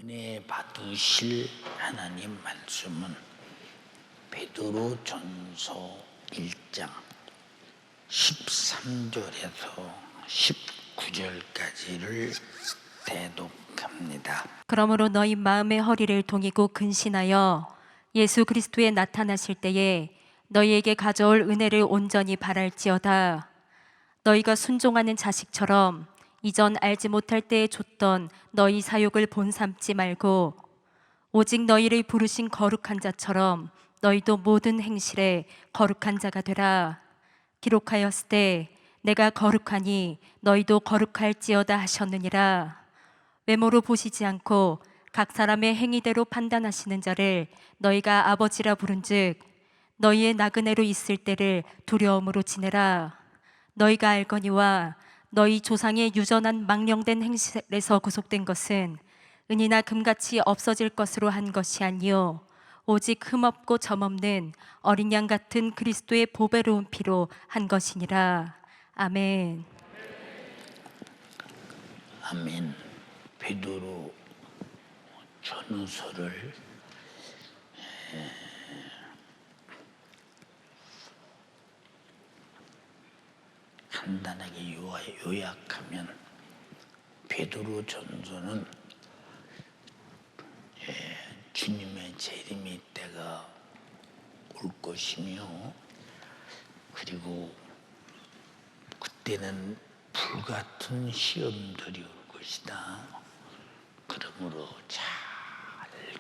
은혜 받으실 하나님 말씀은 베드로전서 1장 13절에서 19절까지를 대독합니다. 그러므로 너희 마음의 허리를 동이고 근신하여 예수 그리스도에 나타나실 때에 너희에게 가져올 은혜를 온전히 바랄지어다. 너희가 순종하는 자식처럼 이전 알지 못할 때에 줬던 너희 사욕을 본삼지 말고 오직 너희를 부르신 거룩한 자처럼 너희도 모든 행실에 거룩한 자가 되라. 기록하였으되 내가 거룩하니 너희도 거룩할지어다 하셨느니라. 외모로 보시지 않고 각 사람의 행위대로 판단하시는 자를 너희가 아버지라 부른즉 너희의 나그네로 있을 때를 두려움으로 지내라. 너희가 알거니와 너희 조상의 유전한 망령된 행실에서 구속된 것은 은이나 금같이 없어질 것으로 한 것이 아니요 오직 흠없고 점없는 어린 양 같은 그리스도의 보배로운 피로 한 것이니라. 아멘. 아멘. 베드로 전서를 간단하게 요약하면 베드로 전서는 주님의 재림의 때가 올 것이며, 그리고 그때는 불같은 시험들이 올 것이다. 그러므로 잘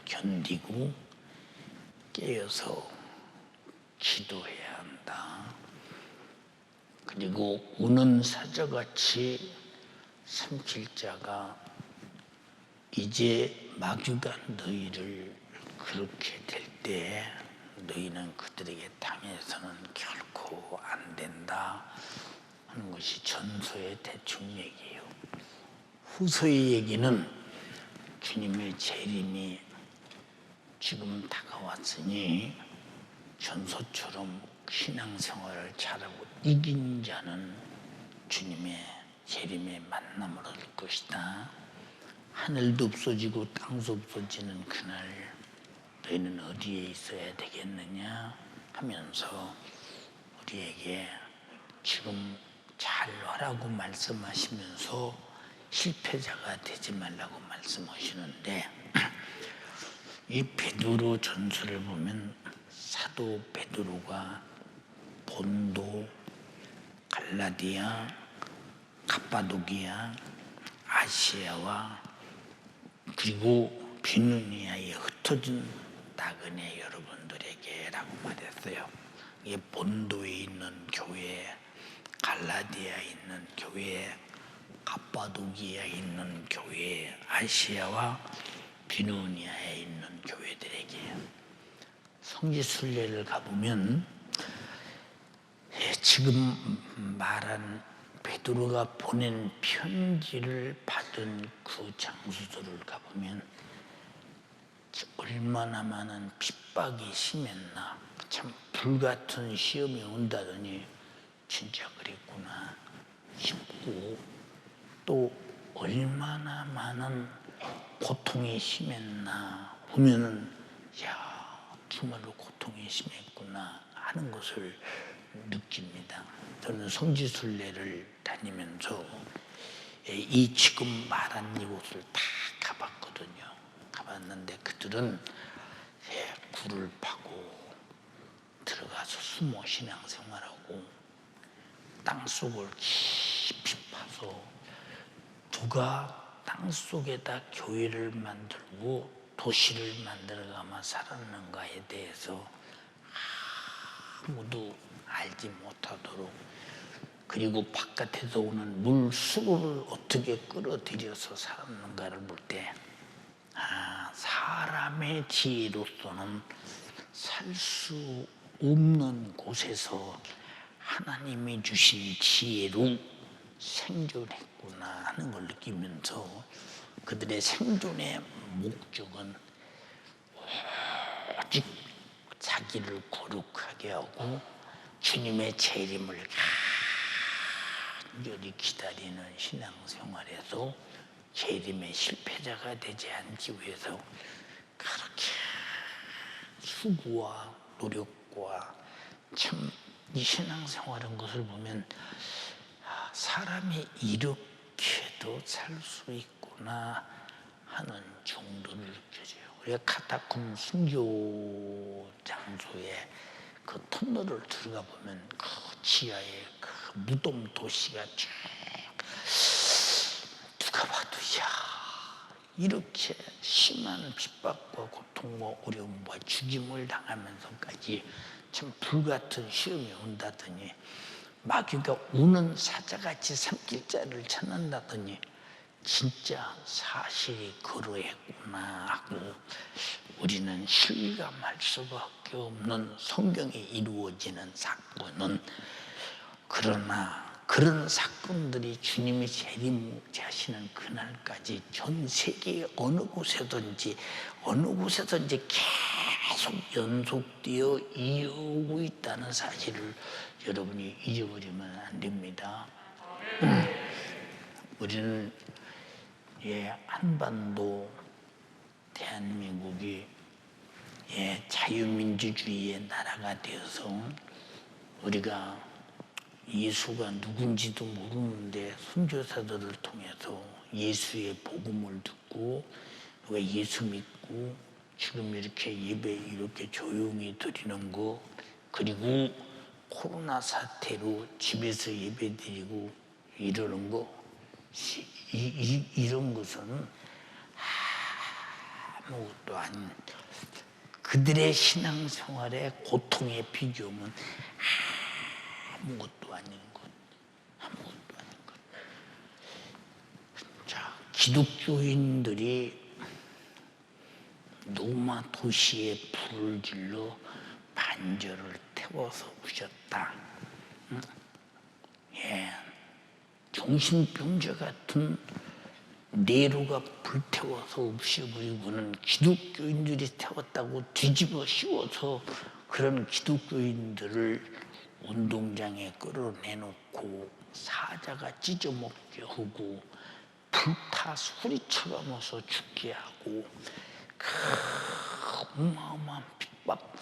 견디고 깨어서 기도해야 한다. 그리고 우는 사자같이 삼킬 자가 이제 마귀가 너희를 그렇게 될 때 너희는 그들에게 당해서는 결코 안 된다 하는 것이 전서의 대충 얘기예요. 후서의 얘기는 주님의 재림이 지금 다가왔으니 전서처럼 신앙생활을 잘하고 이긴 자는 주님의 재림의 만남을 얻을 것이다. 하늘도 없어지고 땅도 없어지는 그날 너희는 어디에 있어야 되겠느냐 하면서 우리에게 지금 잘 하라고 말씀하시면서 실패자가 되지 말라고 말씀하시는데, 이 베드로 전서를 보면 사도 베드로가 본도, 갈라디아, 갑바도기아, 아시아와 그리고 비누니아에 흩어진 나그네 여러분들에게라고 말했어요. 이게 본도에 있는 교회, 갈라디아에 있는 교회, 갑바도기아에 있는 교회, 아시아와 비누니아에 있는 교회들에게. 성지순례를 가보면 지금 말한 베드로가 보낸 편지를 받은 그 장소들을 가보면 얼마나 많은 핍박이 심했나. 참 불같은 시험이 온다더니 진짜 그랬구나 싶고, 또 얼마나 많은 고통이 심했나 보면은 야, 정말로 고통이 심했구나 하는 것을 느낍니다. 저는 성지순례를 다니면서 이 지금 말한 이곳을 다 가봤거든요. 가봤는데 그들은 굴을 파고 들어가서 숨어 신앙생활하고 땅속을 깊이 파서 누가 땅속에다 교회를 만들고 도시를 만들어가며 살았는가에 대해서 아무도 알지 못하도록, 그리고 바깥에서 오는 물수를 어떻게 끌어들여서 살았는가를 볼 때 사람의 지혜로서는 살 수 없는 곳에서 하나님이 주신 지혜로 생존했구나 하는 걸 느끼면서 그들의 생존의 목적은 오직 자기를 거룩하게 하고 주님의 재림을 간절히 기다리는 신앙생활에서 재림의 실패자가 되지 않기 위해서 그렇게 수고와 노력과 참 이 신앙생활한 것을 보면 사람이 이렇게도 살 수 있구나 하는 정도를 느껴져요. 우리가 카타콤 순교 장소에 그 터널을 들어가 보면 그 지하에 그 무덤 도시가 쭉 누가 봐도 야 이렇게 심한 핍박과 고통과 어려움과 죽임을 당하면서까지 참 불같은 시험이 온다더니 마귀가 우는 사자같이 삼킬자를 찾는다더니 진짜 사실이 그러했구나 하고 우리는 실감할 수밖에 없는 성경에 이루어지는 사건은 그러나 그런 사건들이 주님이 재림하시는 그날까지 전 세계 어느 곳에든지 계속 연속되어 이어오고 있다는 사실을 여러분이 잊어버리면 안 됩니다. 우리는 한반도 대한민국이 자유민주주의의 나라가 되어서 우리가 예수가 누군지도 모르는데 선교사들을 통해서 예수의 복음을 듣고 우리가 예수 믿고 지금 이렇게 예배 이렇게 조용히 드리는 거 그리고 코로나 사태로 집에서 예배 드리고 이러는 거 이런 것은 아무것도 아닌 그들의 신앙생활의 고통에 비교하면 아무것도 아닌 것. 자, 기독교인들이 로마 도시에 불을 질러 반절을 태워서 오셨다. 정신병자 같은 네로가 불태워서 없애버리고는 기독교인들이 태웠다고 뒤집어 씌워서 그런 기독교인들을 운동장에 끌어내놓고 사자가 찢어먹게 하고 불타 소리쳐가면서 죽게 하고 그 어마어마한 핍박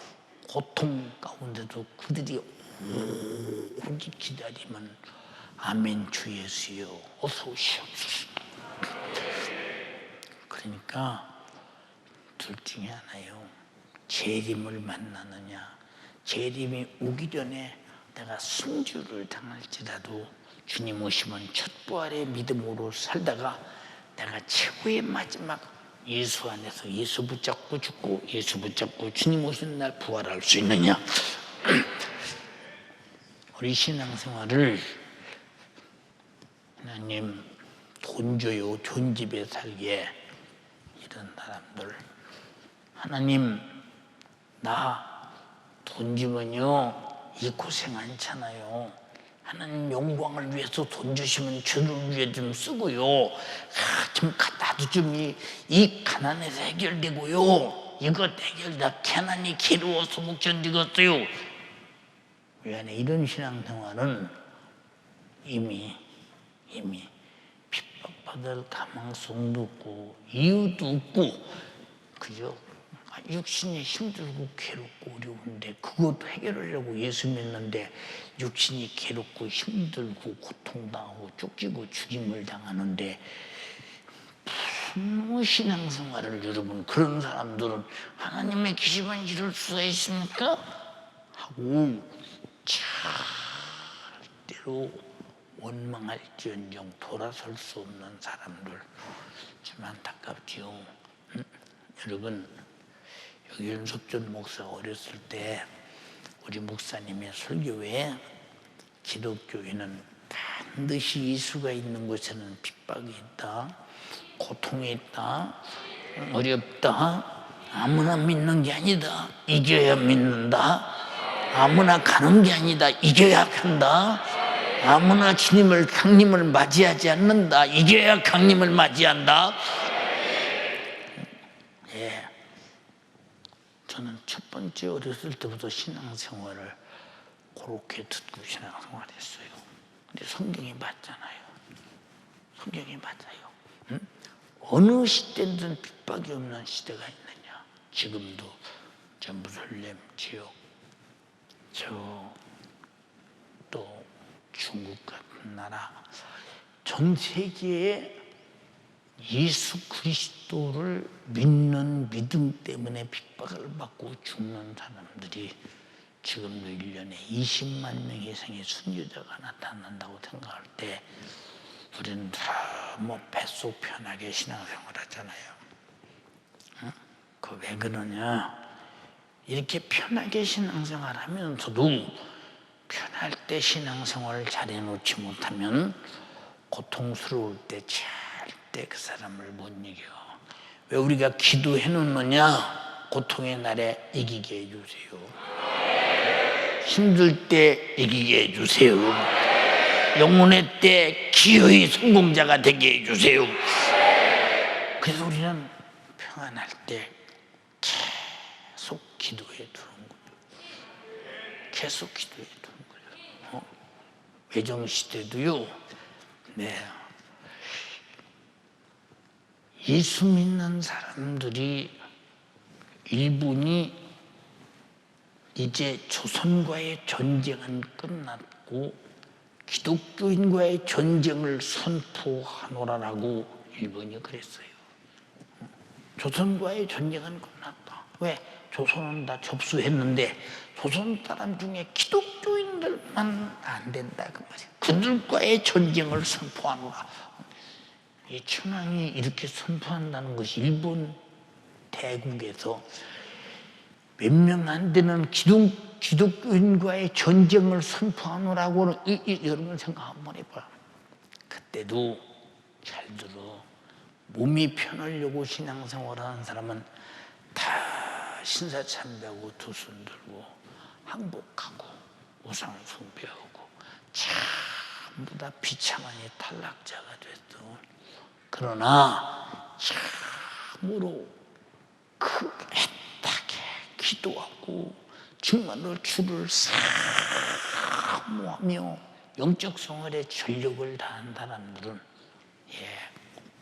고통 가운데도 그들이 오직 기다리면 아멘 주 예수여 어서 오시옵소서. 그러니까 둘 중에 하나요. 재림을 만나느냐 재림이 오기 전에 내가 순교를 당할지라도 주님 오시면 첫 부활의 믿음으로 살다가 내가 최고의 마지막 예수 안에서 예수 붙잡고 죽고 예수 붙잡고 주님 오시는 날 부활할 수 있느냐. 우리 신앙생활을 하나님 돈 줘요 존집에 살게 이런 사람들 하나님 나 돈 주면요 이 고생 않잖아요. 하나님 영광을 위해서 돈 주시면 저를 위해 좀 쓰고요. 좀 나도 좀 이 가난에서 해결되고요. 이거 해결다 가난이 괴로워서 못 견디겠어요. 미안해 이런 신앙생활은 이미 핍박받을 가망성도 없고 이유도 없고 그죠? 육신이 힘들고 괴롭고 어려운데 그것도 해결하려고 예수 믿는데 육신이 괴롭고 힘들고 고통당하고 쫓기고 죽임을 당하는데 무슨 신앙생활을 여러분 그런 사람들은 하나님의 계시만 이룰 수가 있습니까? 하고 절대로 원망할지언정 돌아설 수 없는 사람들 참 안타깝지요. 여러분 여기 윤석준 목사 어렸을 때 우리 목사님의 설교에 기독교인은 반드시 예수가 있는 곳에는 핍박이 있다, 고통이 있다, 어렵다, 아무나 믿는 게 아니다, 이겨야 믿는다, 아무나 가는 게 아니다, 이겨야 간다, 아무나 주님을 강림을 맞이하지 않는다, 이겨야 강림을 맞이한다. 저는 첫 번째 어렸을 때부터 신앙생활을 그렇게 듣고 신앙생활했어요. 근데 성경이 맞잖아요. 성경이 맞아요. 응? 어느 시대든 핍박이 없는 시대가 있느냐. 지금도 저 무슬림 지역, 또 중국 같은 나라, 전 세계에 예수 그리스도를 믿는 믿음 때문에 핍박을 받고 죽는 사람들이 지금도 1년에 20만 명 이상의 순교자가 나타난다고 생각할 때 우리는 다 뭐 뱃속 편하게 신앙생활 하잖아요. 응? 그 왜 그러냐? 이렇게 편하게 신앙생활 하면서도 편할 때 신앙생활을 잘해놓지 못하면 고통스러울 때 절대 그 사람을 못 이겨. 왜 우리가 기도해 놓느냐? 고통의 날에 이기게 해주세요. 힘들 때 이기게 해주세요. 영혼의 때 기어이 성공자가 되게 해주세요. 그래서 우리는 평안할 때 계속 기도해 두는 거예요. 계속 기도해 두는 거예요. 외정시대도요. 네. 예수 믿는 사람들이 일본이 이제 조선과의 전쟁은 끝났고 기독교인과의 전쟁을 선포하노라라고 일본이 그랬어요. 조선과의 전쟁은 끝났다. 왜? 조선은 다 접수했는데 조선 사람 중에 기독교인들만 안 된다 그 말이에요. 그들과의 전쟁을 선포하노라. 이 천황이 이렇게 선포한다는 것이 일본 대국에서 몇 명 안 되는 기독교인과의 전쟁을 선포하노라고 여러분 생각 한번 해봐. 그때도 잘 들어. 몸이 편하려고 신앙생활하는 사람은 다 신사참배하고 두 손 들고 항복하고 우상 숭배하고 전부 다 비참하니 탈락자가 됐어. 그러나 참으로 애타게 기도하고 정말로 주를 사모하며 영적 생활에 전력을 다한 사람들은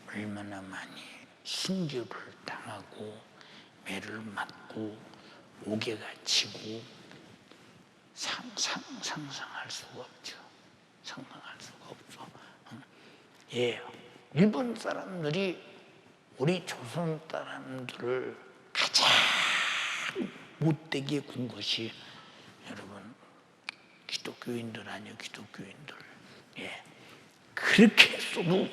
얼마나 많이 순교를 당하고 매를 맞고 옥에 갇히고 상상할 수가 없죠. 상상할 수가 없어. 일본 사람들이 우리 조선 사람들을 가장 못되게 군 것이 여러분 기독교인들 아니요, 기독교인들. 그렇게 해서도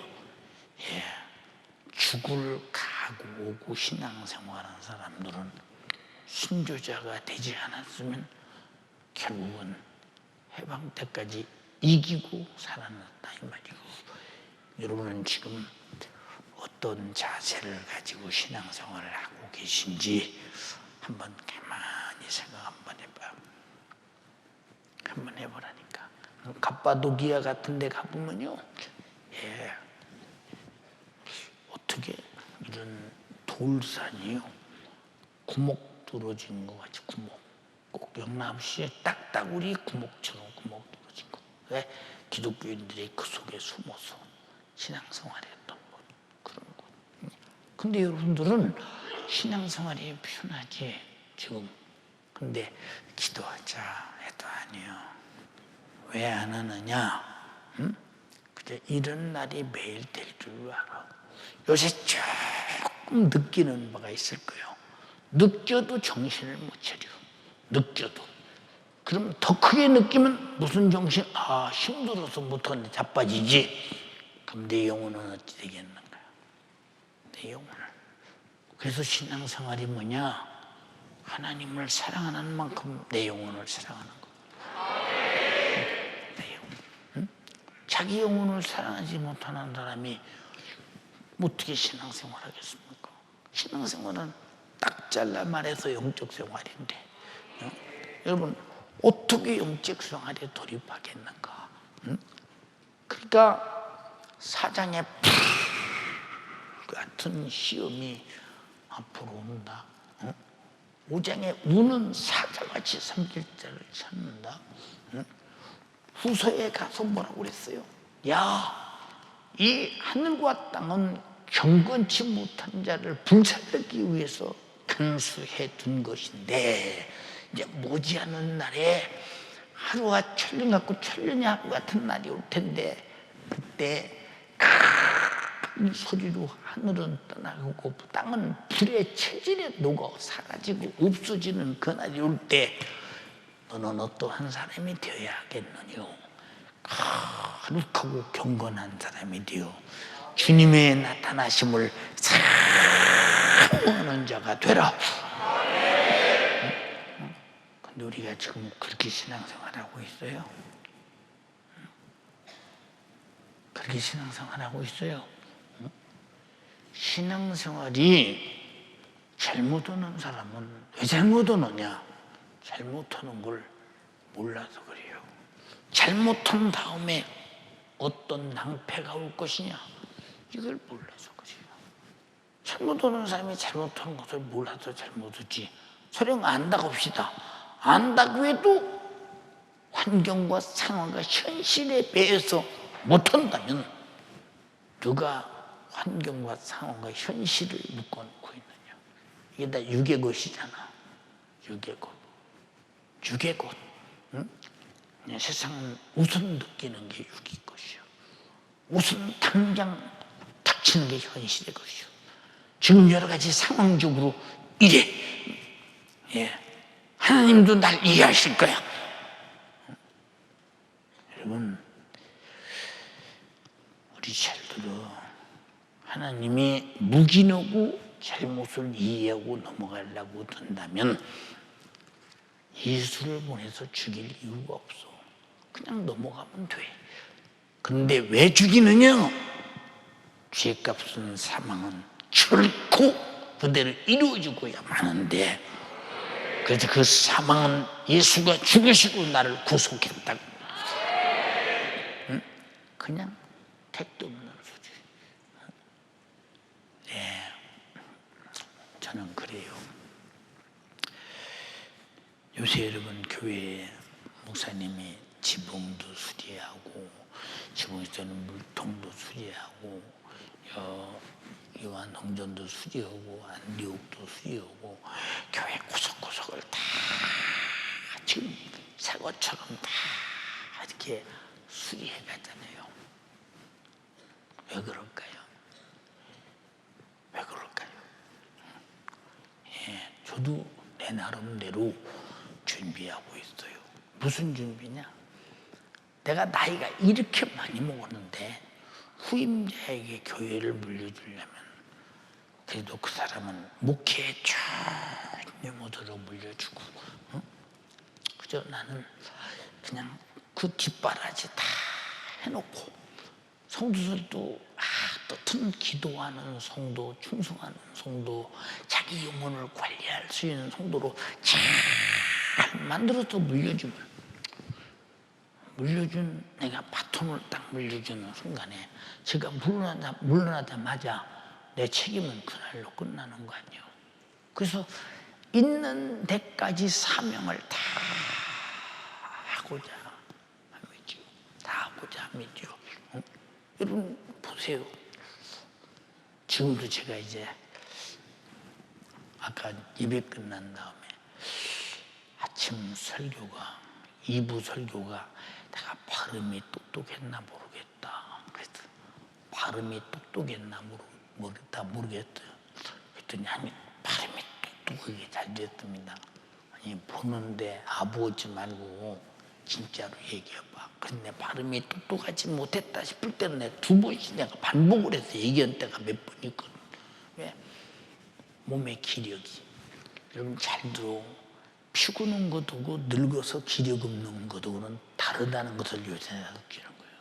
죽을 각오고 신앙생활하는 사람들은 순교자가 되지 않았으면 결국은 해방 때까지 이기고 살아났다 이 말이고, 여러분은 지금 어떤 자세를 가지고 신앙생활을 하고 계신지 한번 가만히 생각 한번 해봐. 한번 해보라니까. 갑바도기아 같은 데 가보면요, 어떻게 이런 돌산이요, 구멍 뚫어진 것 같이 구멍, 꼭 영남시에 딱따구리 구멍처럼 구멍 뚫어진 거. 왜? 기독교인들이 그 속에 숨어서 신앙생활했던 것, 그런 것. 근데 여러분들은 신앙생활이 편하지 지금. 근데 기도하자 해도 아니요. 왜 안 하느냐? 그래, 이런 날이 매일 될 줄 알아. 요새 조금 느끼는 바가 있을 거예요. 느껴도 정신을 못 차려. 느껴도. 그럼 더 크게 느끼면 무슨 정신? 힘들어서 못하는데 자빠지지. 그럼 내 영혼은 어찌 되겠는가? 내 영혼을. 그래서 신앙생활이 뭐냐? 하나님을 사랑하는 만큼 내 영혼을 사랑하는 거. 내 영혼. 자기 영혼을 사랑하지 못하는 사람이 어떻게 신앙생활 하겠습니까? 신앙생활은 딱 잘라 말해서 영적 생활인데, 여러분 어떻게 영적 생활에 돌입하겠는가? 그러니까 사장의 불 같은 시험이 앞으로 온다. 5장에 우는 사자같이 삼킬 자를 찾는다. 후서에 가서 뭐라고 그랬어요? 야, 이 하늘과 땅은 경건치 못한 자를 불살르기 위해서 간수해 둔 것인데, 이제 머지않은 날에 하루가 천년 같고 천년이 하루 같은 날이 올 텐데, 그때 큰 소리로 하늘은 떠나고 땅은 불의 체질에 녹아 사라지고 없어지는 그 날이 올 때 너는 어떠한 사람이 되어야 하겠느냐? 거룩하고 경건한 사람이 되어 주님의 나타나심을 사모하는 자가 되라. 근데 우리가 지금 그렇게 신앙생활하고 있어요? 그렇게 신앙생활하고 있어요? 신앙생활이 잘못 오는 사람은 왜 잘못 오느냐? 잘못하는 걸 몰라서 그래요. 잘못한 다음에 어떤 낭패가 올 것이냐? 이걸 몰라서 그래요. 잘못 오는 사람이 잘못하는 것을 몰라서 잘못 오지. 설령 안다고 합시다. 안다고 해도 환경과 상황과 현실에 비해서 못한다면 누가 환경과 상황과 현실을 묶어놓고 있느냐? 이게 다 육의 것이잖아. 육의 것. 육의 것. 응? 세상은 우선 느끼는 게 육의 것이요. 우선 당장 닥치는 게 현실의 것이요. 지금 여러 가지 상황적으로 이래. 예. 하나님도 날 이해하실 거야. 여러분, 우리 잘 들어. 하나님이 묵인하고 잘못을 이해하고 넘어가려고 든다면 예수를 보내서 죽일 이유가 없어. 그냥 넘어가면 돼. 그런데 왜 죽이느냐? 죄값은 사망은 결코 그대로 이루어지고야 마는데, 그래서 그 사망은 예수가 죽으시고 나를 구속했다고. 응? 그냥 택도 없는 소리. 네, 저는 그래요. 요새 여러분 교회에 목사님이 지붕도 수리하고 지붕에서는 물통도 수리하고 요한 홍전도 수리하고 안디옥도 수리하고 교회 구석구석을 다 지금 새 것처럼 다 이렇게 수리해 가잖아요. 왜 그럴까요? 왜 그럴까요? 예, 저도 내 나름대로 준비하고 있어요. 무슨 준비냐? 내가 나이가 이렇게 많이 먹었는데 후임자에게 교회를 물려주려면 그래도 그 사람은 목회에 전혀 못으로 물려주고, 응? 그저 나는 그냥 그 뒷바라지 다 해놓고 성도들도 어떤 기도하는 성도, 충성하는 성도, 자기 영혼을 관리할 수 있는 성도로 잘 만들어서 물려준 내가 바톤을 딱 물려주는 순간에 제가 물러나자마자 내 책임은 그날로 끝나는 거 아니에요. 그래서 있는 데까지 사명을 다 하고자 합니다. 다 하고자 합니다. 여러분 보세요. 지금도 제가 이제 아까 예배 끝난 다음에 아침 설교가 2부 설교가 내가 발음이 똑똑했나 모르겠다. 그래서 발음이 똑똑했나 모르겠어요. 그랬더니 발음이 똑똑하게 잘 됐습니다. 아니 보는데 아부하지 말고 진짜로 얘기해봐. 근데 발음이 똑똑하지 못했다 싶을 때는 내가 2번씩 내가 반복을 해서 얘기한 때가 몇 번 있거든. 왜? 몸의 기력이. 여러분 잘 들어. 피고는 것하고 늙어서 기력 없는 것하고는 다르다는 것을 요새 느끼는 거예요.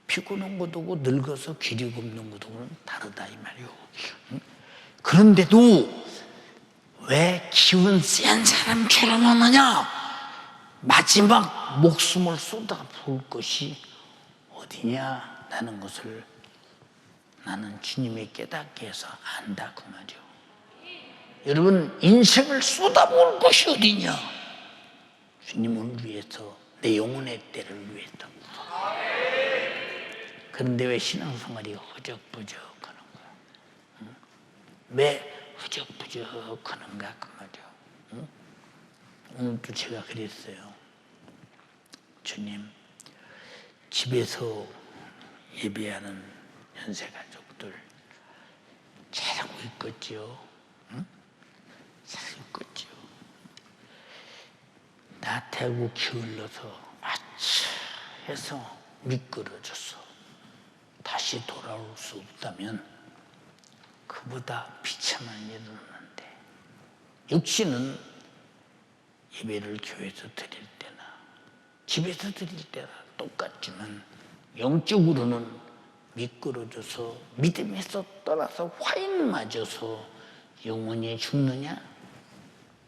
피고는 것하고 늙어서 기력 없는 것하고는 다르다 이 말이에요. 그런데도 왜 기운 센 사람처럼 하느냐? 마지막 목숨을 쏟아부을 것이 어디냐라는 것을 나는 주님의 깨닫게 해서 안다 그 말이에요. 여러분 인생을 쏟아부을 것이 어디냐? 주님을 위해서, 내 영혼의 때를 위해서. 그런데 왜 신앙생활이 허적버적하는 거야? 왜 후적부적하는가 그 말이요. 응? 오늘도 제가 그랬어요. 주님, 집에서 예배하는 연세 가족들 잘하고 있겠지요? 응? 잘하고 있겠지요? 나태하고 게을러서 아차 해서 미끄러져서 다시 돌아올 수 없다면 그보다 비참한 일은 없는데, 역시는 예배를 교회에서 드릴 때나 집에서 드릴 때나 똑같지만 영적으로는 미끄러져서 믿음에서 떠나서 화인 맞아서 영원히 죽느냐,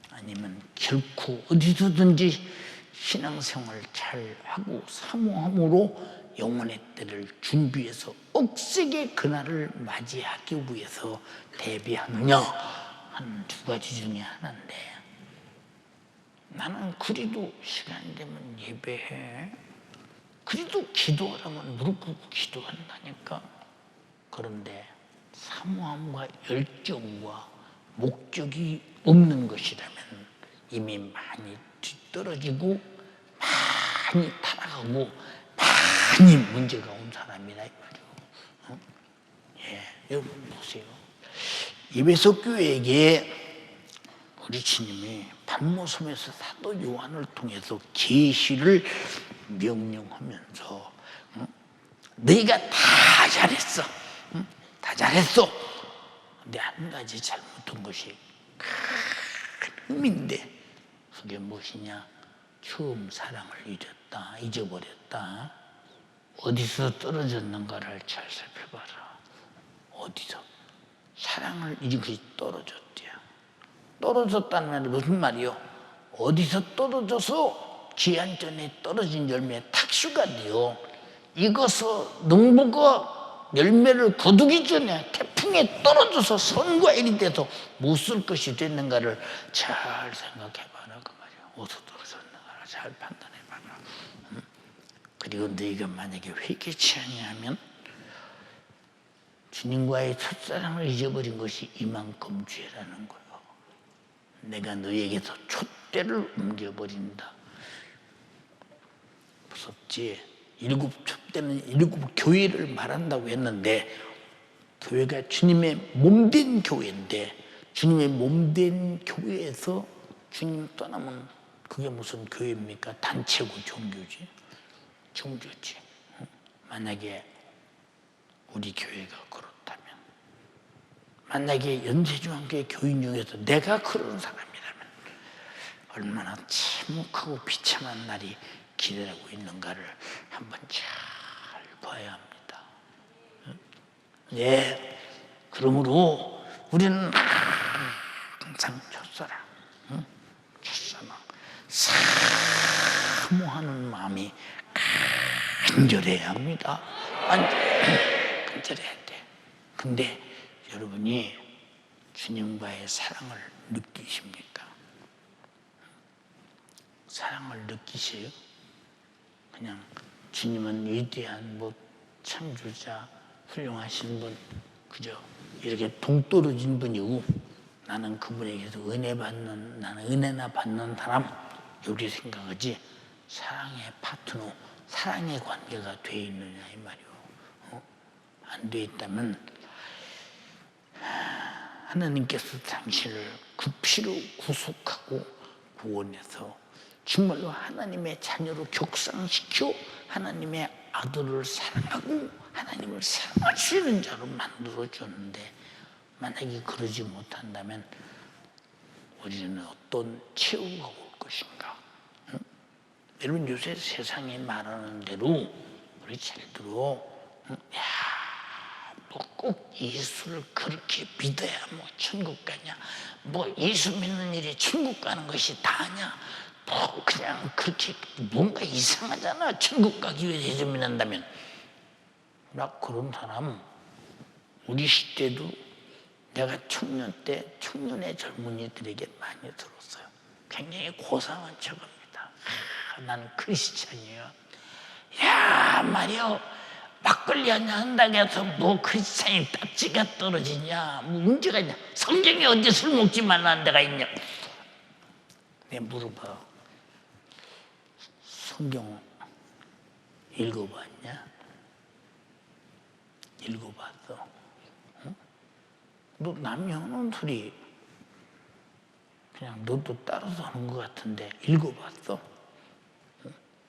아니면 결코 어디서든지 신앙생활 잘 하고 사모함으로 영혼의 때를 준비해서 억세게 그날을 맞이하기 위해서 대비하느냐 하는 두 가지 중에 하나인데, 나는 그리도 시간 되면 예배해, 그리도 기도하라면 무릎 꿇고 기도한다니까. 그런데 사모함과 열정과 목적이 없는 것이라면 이미 많이 뒤떨어지고 많이 타락하고 많이 문제가 온 사람이라 이 말이요. 어? 예, 여러분 보세요. 에베소 교회에게 우리 주님이 반모섬에서 사도 요한을 통해서 계시를 명령하면서 너희가 다 잘했어, 다 잘했어. 근데 한 가지 잘못한 것이 큰 흠인데, 그게 무엇이냐? 처음 사랑을 잊어버렸다. 어디서 떨어졌는가를 잘 살펴봐라. 어디서 사랑을 잊은 것이 떨어졌대요. 떨어졌다는 말은 무슨 말이요? 어디서 떨어져서 기한전에 떨어진 열매에 탁수가 되어 익어서 농부가 열매를 거두기 전에 태풍에 떨어져서 선과 일이 돼서 못 쓸 것이 됐는가를 잘 생각해봐라 그 말이야. 어디서 떨어졌는가를 잘 판단해봐라. 그리고 너희가 만약에 회개치 아니하면 주님과의 첫사랑을 잊어버린 것이 이만큼 죄라는 거예요. 내가 너희에게서 촛대를 옮겨버린다. 무섭지? 일곱 촛대는 일곱 교회를 말한다고 했는데, 교회가 주님의 몸된 교회인데, 주님의 몸된 교회에서 주님 떠나면 그게 무슨 교회입니까? 단체고 종교지. 종교지. 만약에 우리 교회가 그렇다면, 만약에 연세중앙교회 교인 중에서 내가 그런 사람이라면 얼마나 참혹하고 비참한 날이 기다리고 있는가를 한번 잘 봐야 합니다. 예, 그러므로 우리는 항상 첫사랑, 사모하는 마음이 간절해야 합니다. 간절해야 돼. 근데 여러분이 주님과의 사랑을 느끼십니까? 사랑을 느끼세요? 그냥 주님은 위대한 창조자, 훌륭하신 분, 그죠? 이렇게 동떨어진 분이고 나는 그분에게서 나는 은혜나 받는 사람, 이렇게 생각하지 사랑의 파트너, 사랑의 관계가 돼 있느냐 이 말이요. 안 돼 있다면 하나님께서 당신을 그 피로 구속하고 구원해서 정말로 하나님의 자녀로 격상시켜 하나님의 아들을 사랑하고 하나님을 사랑할 수 있는 자로 만들어줬는데, 만약에 그러지 못한다면 우리는 어떤 최후가 올 것인가? 응? 여러분 요새 세상이 말하는 대로 우리 잘 들어. 응? 꼭 예수를 그렇게 믿어야 천국 가냐? 예수 믿는 일이 천국 가는 것이 다냐? 그냥 그렇게 뭔가 이상하잖아. 천국 가기 위해 예수 믿는다면. 나 그런 사람 우리 시대도 내가 청년 때 청년의 젊은이들에게 많이 들었어요. 굉장히 고상한 척합니다. 난 크리스찬이에요. 야 말이요, 막걸리 한잔 한다고 해서 뭐 크리스찬이 딱지가 떨어지냐, 뭐 문제가 있냐. 성경에 언제 술 먹지 말라는 데가 있냐. 내가 물어봐. 성경 읽어봤냐? 읽어봤어? 응? 너 남이 하는 소리 그냥 너도 따라서 하는 것 같은데 읽어봤어?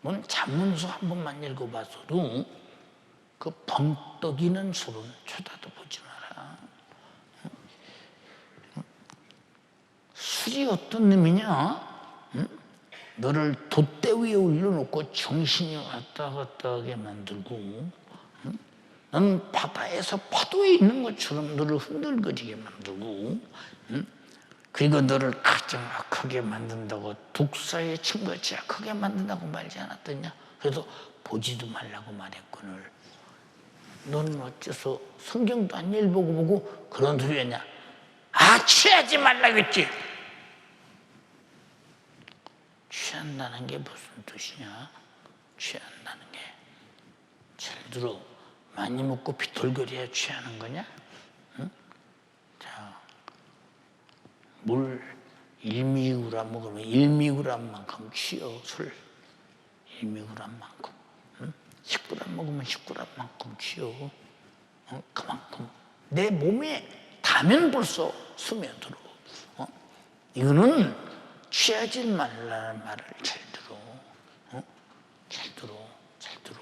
넌 잠문서 한 번만 읽어봤어도 그 번떡이는 술은 쳐다도 보지 마라. 술이 어떤 놈이냐? 너를 돛대 위에 올려놓고 정신이 왔다 갔다 하게 만들고, 넌 바다에서 파도에 있는 것처럼 너를 흔들거리게 만들고, 그리고 너를 가장 악하게 만든다고, 독사의 친구같이 악하게 만든다고 말지 않았더냐? 그래서 보지도 말라고 말했거늘. 넌 어째서 성경도 안 읽어보고 그런 소리 했냐? 아, 취하지 말라고 했지. 취한다는 게 무슨 뜻이냐? 취한다는 게 잘 들어. 많이 먹고 비틀거려야 취하는 거냐? 응? 자, 물 1mg 먹으면 1mg만큼 취어. 술 1mg만큼. 10g 먹으면 10g만큼 취어. 그만큼 내 몸에 닿으면 벌써 스며들어. 이거는 취하지 말라는 말을 잘 들어. 잘 들어. 잘 들어.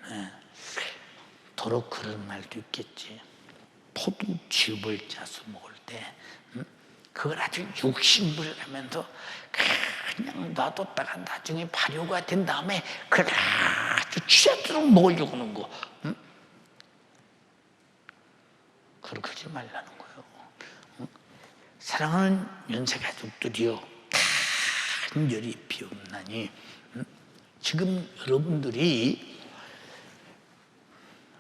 네. 더러 그런 말도 있겠지. 포도즙을 짜서 먹을 때 그걸 아주 욕심부려가면서 그냥 놔뒀다가 나중에 발효가 된 다음에 그걸 아주 취하도록 먹으려고 하는 거. 그러지 말라는 거예요. 사랑하는 연세가족들이여, 간절히 비옵나니 지금 여러분들이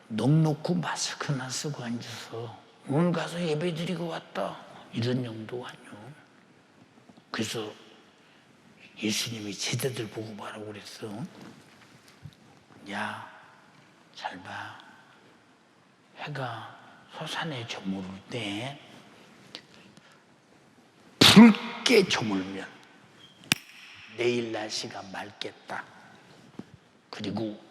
넉넉고 마스크나 쓰고 앉아서 오늘 가서 예배 드리고 왔다 이런 용도가 아니요. 그래서 예수님이 제자들 보고 뭐라고 그랬어? 야, 잘 봐. 해가 솟아내 저무를 때 붉게 저물면 내일 날씨가 맑겠다. 그리고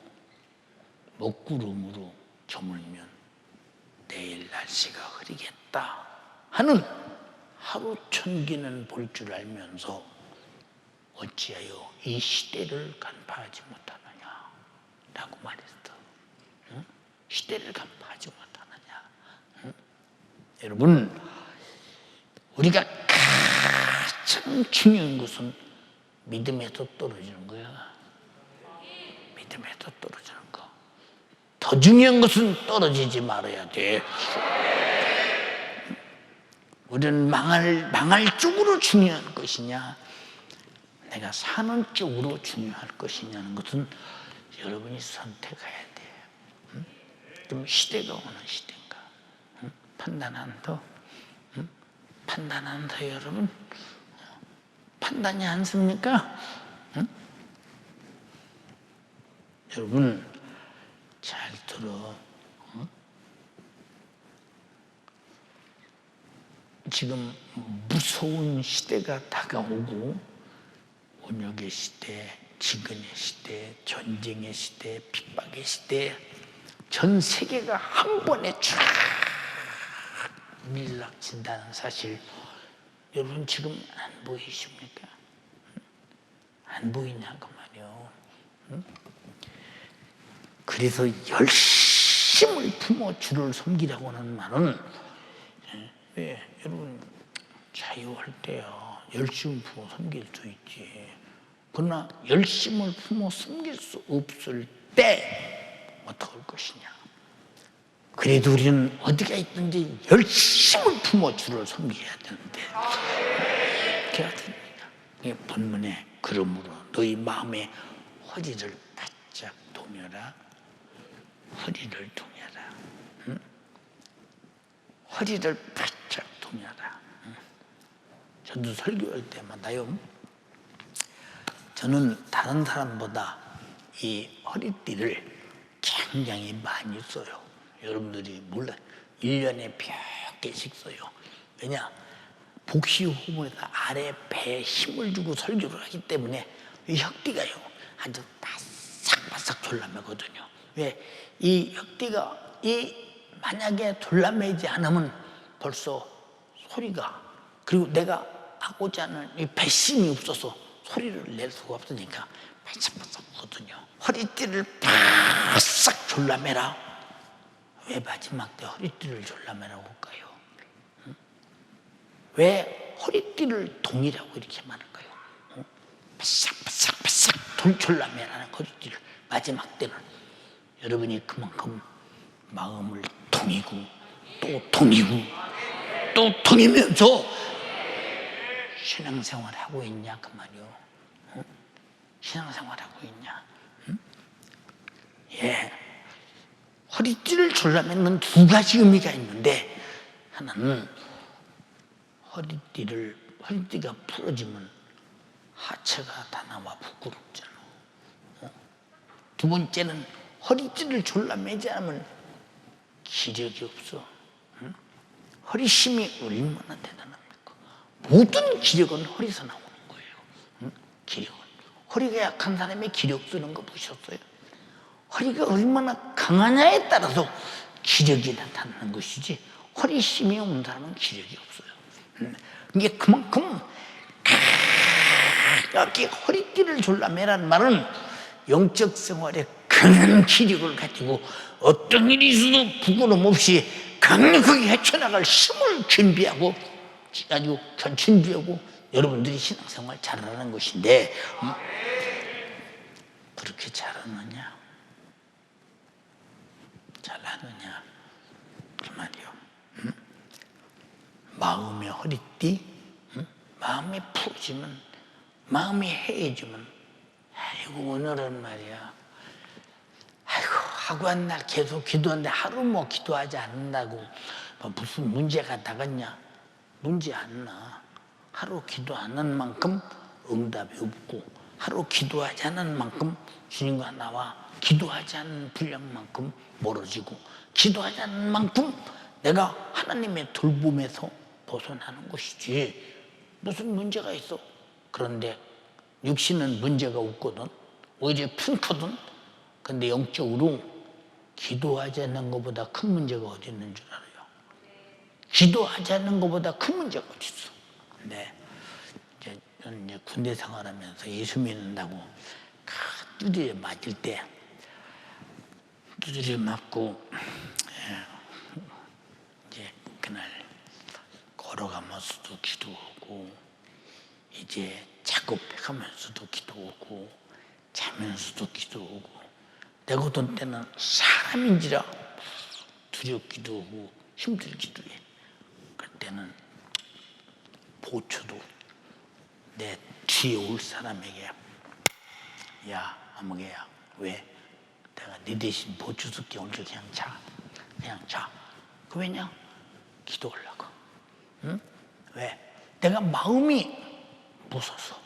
먹구름으로 저물면 내일 날씨가 흐리겠다 하는 하루 천기는 볼 줄 알면서 어찌하여 이 시대를 간파하지 못하느냐 라고 말했어. 응? 시대를 간파하지 못하느냐. 응? 여러분, 우리가 가장 중요한 것은 믿음에서 떨어지는 거야. 믿음에서 떨어지는 거. 더 중요한 것은 떨어지지 말아야 돼. 우리는 망할 쪽으로 중요한 것이냐, 내가 사는 쪽으로 중요할 것이냐는 것은 여러분이 선택해야 돼. 응? 좀 시대가 어느 시대인가? 응? 판단한다? 응? 판단한다, 여러분? 판단이 안 씁니까? 응? 여러분, 잘 들어. 응? 지금 무서운 시대가 다가오고, 온역의 시대, 지근의 시대, 전쟁의 시대, 핍박의 시대, 전 세계가 한 번에 쫙 밀락진다는 사실 여러분 지금 안 보이십니까? 안 보이냐고 말이요. 그래서 열심을 품어 주를 섬기라고 하는 말은 왜 여러분 자유할 때야 열심을 품어 섬길 수 있지. 그러나 열심을 품어 섬길 수 없을 때 어떻게 할 것이냐. 그래도 우리는 어디가 있든지 열심을 품어 주를 섬겨야 되는데 어떻게 해야 되느냐. 본문에 그러므로 너희 마음에 허리를 바짝 동여라. 허리를 동여라. 응? 허리를 바짝 동여라. 응? 저도 설교할 때마다요, 저는 다른 사람보다 이 허리띠를 굉장히 많이 써요. 여러분들이 몰라. 1년에 몇 개씩 써요. 왜냐? 복식호흡에서 아래 배에 힘을 주고 설교를 하기 때문에 이 혁띠가요 아주 바싹바싹 졸라매거든요. 왜? 이 혁띠가 만약에 졸라매지 않으면 벌써 소리가, 그리고 내가 하고자 하는 이 배심이 없어서 소리를 낼 수가 없으니까 바싹바싹 하거든요. 허리띠를 바싹 졸라매라. 왜 마지막 때 허리띠를 졸라매라고 할까요? 왜 허리띠를 동이라고 이렇게 말할까요? 바싹바싹 졸라매라는 허리띠를 마지막 때는 여러분이 그만큼 마음을 동이고 또 동이고 또 동이면서 신앙생활 하고 있냐 그 말이요. 신앙생활 하고 있냐? 예, 허리띠를 졸라매는 두 가지 의미가 있는데, 하나는 허리띠가 풀어지면 하체가 다 나와 부끄럽잖아. 두 번째는 허리띠를 졸라매지 않으면 기력이 없어. 허리심이 얼마나 대단합니까? 모든 기력은 허리에서 나오는 거예요. 기력은. 허리가 약한 사람이 기력 쓰는 거 보셨어요? 허리가 얼마나 강하냐에 따라서 기력이 나타나는 것이지, 허리심이 없는 사람은 기력이 없어요. 이게 그만큼 이렇게 허리띠를 졸라매라는 말은 영적 생활에 큰 기력을 가지고 어떤 일이 있어도 부끄럼 없이 강력하게 헤쳐나갈 힘을 준비하고 아주 준비하고 여러분들이 신앙생활 잘하는 것인데, 그렇게 잘하느냐? 잘하느냐? 그 말이요. 마음의 허리띠, 마음이 풀어지면, 마음이 해해지면, 아이고 오늘은 말이야, 아이고 하고 한 날 계속 기도하는데 하루 뭐 기도하지 않는다고 뭐 무슨 문제가 나갔냐? 문제 안 나. 하루 기도하는 만큼 응답이 없고, 하루 기도하지 않은 만큼 주님과 나와 기도하지 않는 분량만큼 멀어지고, 기도하지 않는 만큼 내가 하나님의 돌봄에서 벗어나는 것이지 무슨 문제가 있어. 그런데 육신은 문제가 없거든, 오히려 푼거든. 근데 영적으로 기도하지 않는 것보다 큰 문제가 어디 있는 줄 알아요? 기도하지 않는 것보다 큰 문제가 어디 있어. 근데 저는 이제 군대 생활하면서 예수 믿는다고 두드려 맞을 때, 두드려 맞고 이제 그날 걸어가면서도 기도하고, 이제 작업해가면서도 기도하고, 자면서도 기도하고, 내가 어떤 때는 사람인지라 두렵기도 하고 힘들기도 해. 그때는 보초도 내 뒤에 올 사람에게, 야 아무개야, 왜 내가 네 대신 보초 쓸게, 오늘 그냥 자. 그 왜냐? 기도하려고. 응? 왜? 내가 마음이 무서워서,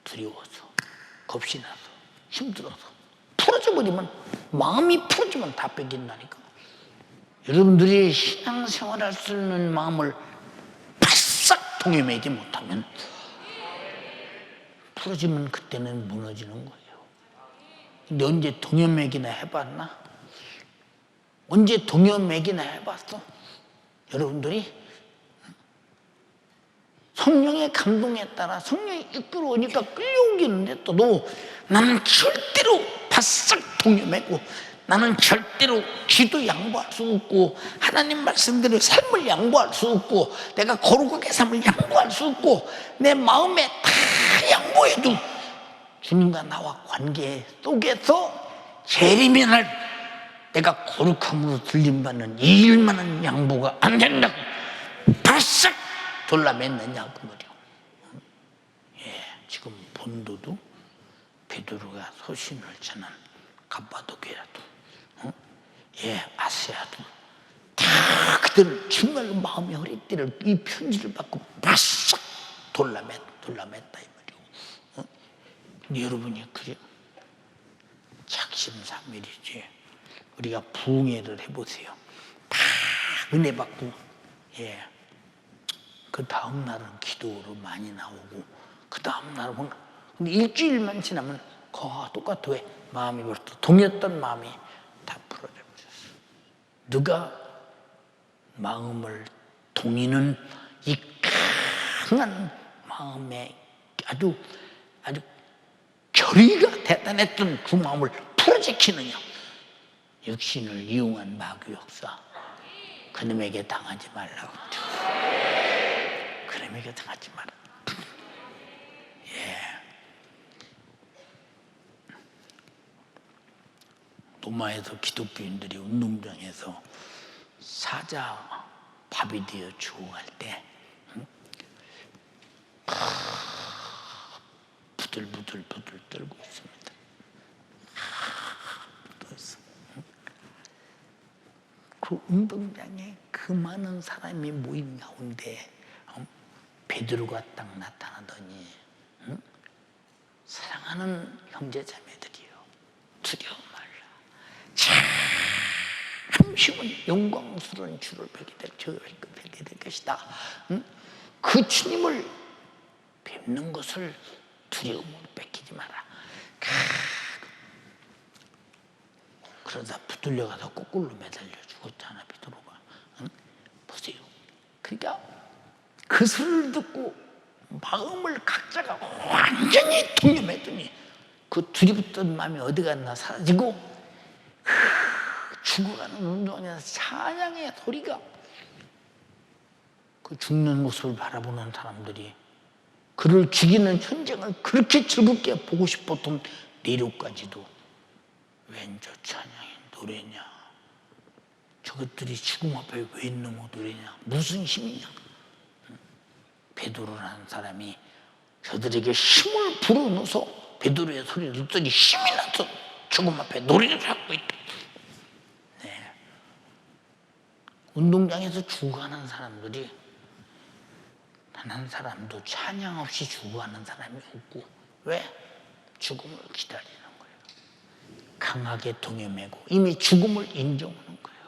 두려워서, 겁이 나서, 힘들어서 풀어져 버리면, 마음이 풀어지면 다 뺏긴다니까. 여러분들이 신앙생활 할 수 있는 마음을 바싹 동여매지 못하면, 풀어지면 그때는 무너지는 거예요. 근데 언제 동여매기나 해봤나? 언제 동여매기나 해봤어? 여러분들이 성령의 감동에 따라 성령이 이끌어오니까 끌려오기는데, 또 나는 절대로 바싹 동여매고, 나는 절대로 기도 양보할 수 없고, 하나님 말씀대로 삶을 양보할 수 없고, 내가 거룩하게 삶을 양보할 수 없고, 내 마음에 다 양보해도 주님과 나와 관계 속에서 재림이날 내가 거룩함으로 들림받는 이 일만한 양보가 안 된다고 바싹 졸라맸느냐 그 말이요. 예, 지금 본도도 베드로가 소신을 전한 갑바도교야도, 예, 아시아도 다 그들은 정말로 마음의 허리띠를, 이 편지를 받고 바싹 졸라맸다 이 말이요. 근데 여러분이 그래 작심삼일이지 우리가 부흥회를 해보세요. 다 은혜 받고, 예. 그 다음 날은 기도로 많이 나오고, 그 다음 날은 근데 일주일만 지나면 그와 똑같아. 왜? 마음이 벌써 동였던 마음이 다 풀어져 버렸어. 누가 마음을 동이는 이 강한 마음에 아주 결의가 대단했던 그 마음을 풀어제키느냐. 육신을 이용한 마귀 역사. 그놈에게 당하지 말라고. 그놈에게 당하지 마라. 예. 로마에서 기독교인들이 운동장에서 사자 밥이 되어 죽어갈 때 부들부들 떨고 있습니다. 그 운동장에 그 많은 사람이 모인 가운데 베드로가 딱 나타나더니 사랑하는 형제자매들이여, 두려워 말라. 잠시만 영광스러운 주를 뵙게 될 것이다. 그 주님을 뵙는 것을 두려움으로 뺏기지 마라. 그러다 붙들려가서 거꾸로 매달려 죽었잖아, 베드로가. 보세요. 그러니까 그 소리를 듣고 마음을 각자가 완전히 동요했더니 그 두렵던 마음이 어디 갔나 사라지고 죽어가는 운동장에서 찬양의 소리가, 그 죽는 모습을 바라보는 사람들이 그를 죽이는 현장을 그렇게 즐겁게 보고 싶었던 내로까지도 웬 저 찬양의 노래냐, 저것들이 죽음 앞에 왜 넘어 노래냐, 무슨 힘이냐. 베드로라는 사람이 저들에게 힘을 불어넣어서 베드로의 소리를 듣더니 힘이 나서 죽음 앞에 노래를 하고 있다. 네. 운동장에서 죽어가는 사람들이 단 한 사람도 찬양 없이 죽어가는 사람이 없고, 왜? 죽음을 기다리는 거예요. 강하게 동요매고 이미 죽음을 인정하는 거예요.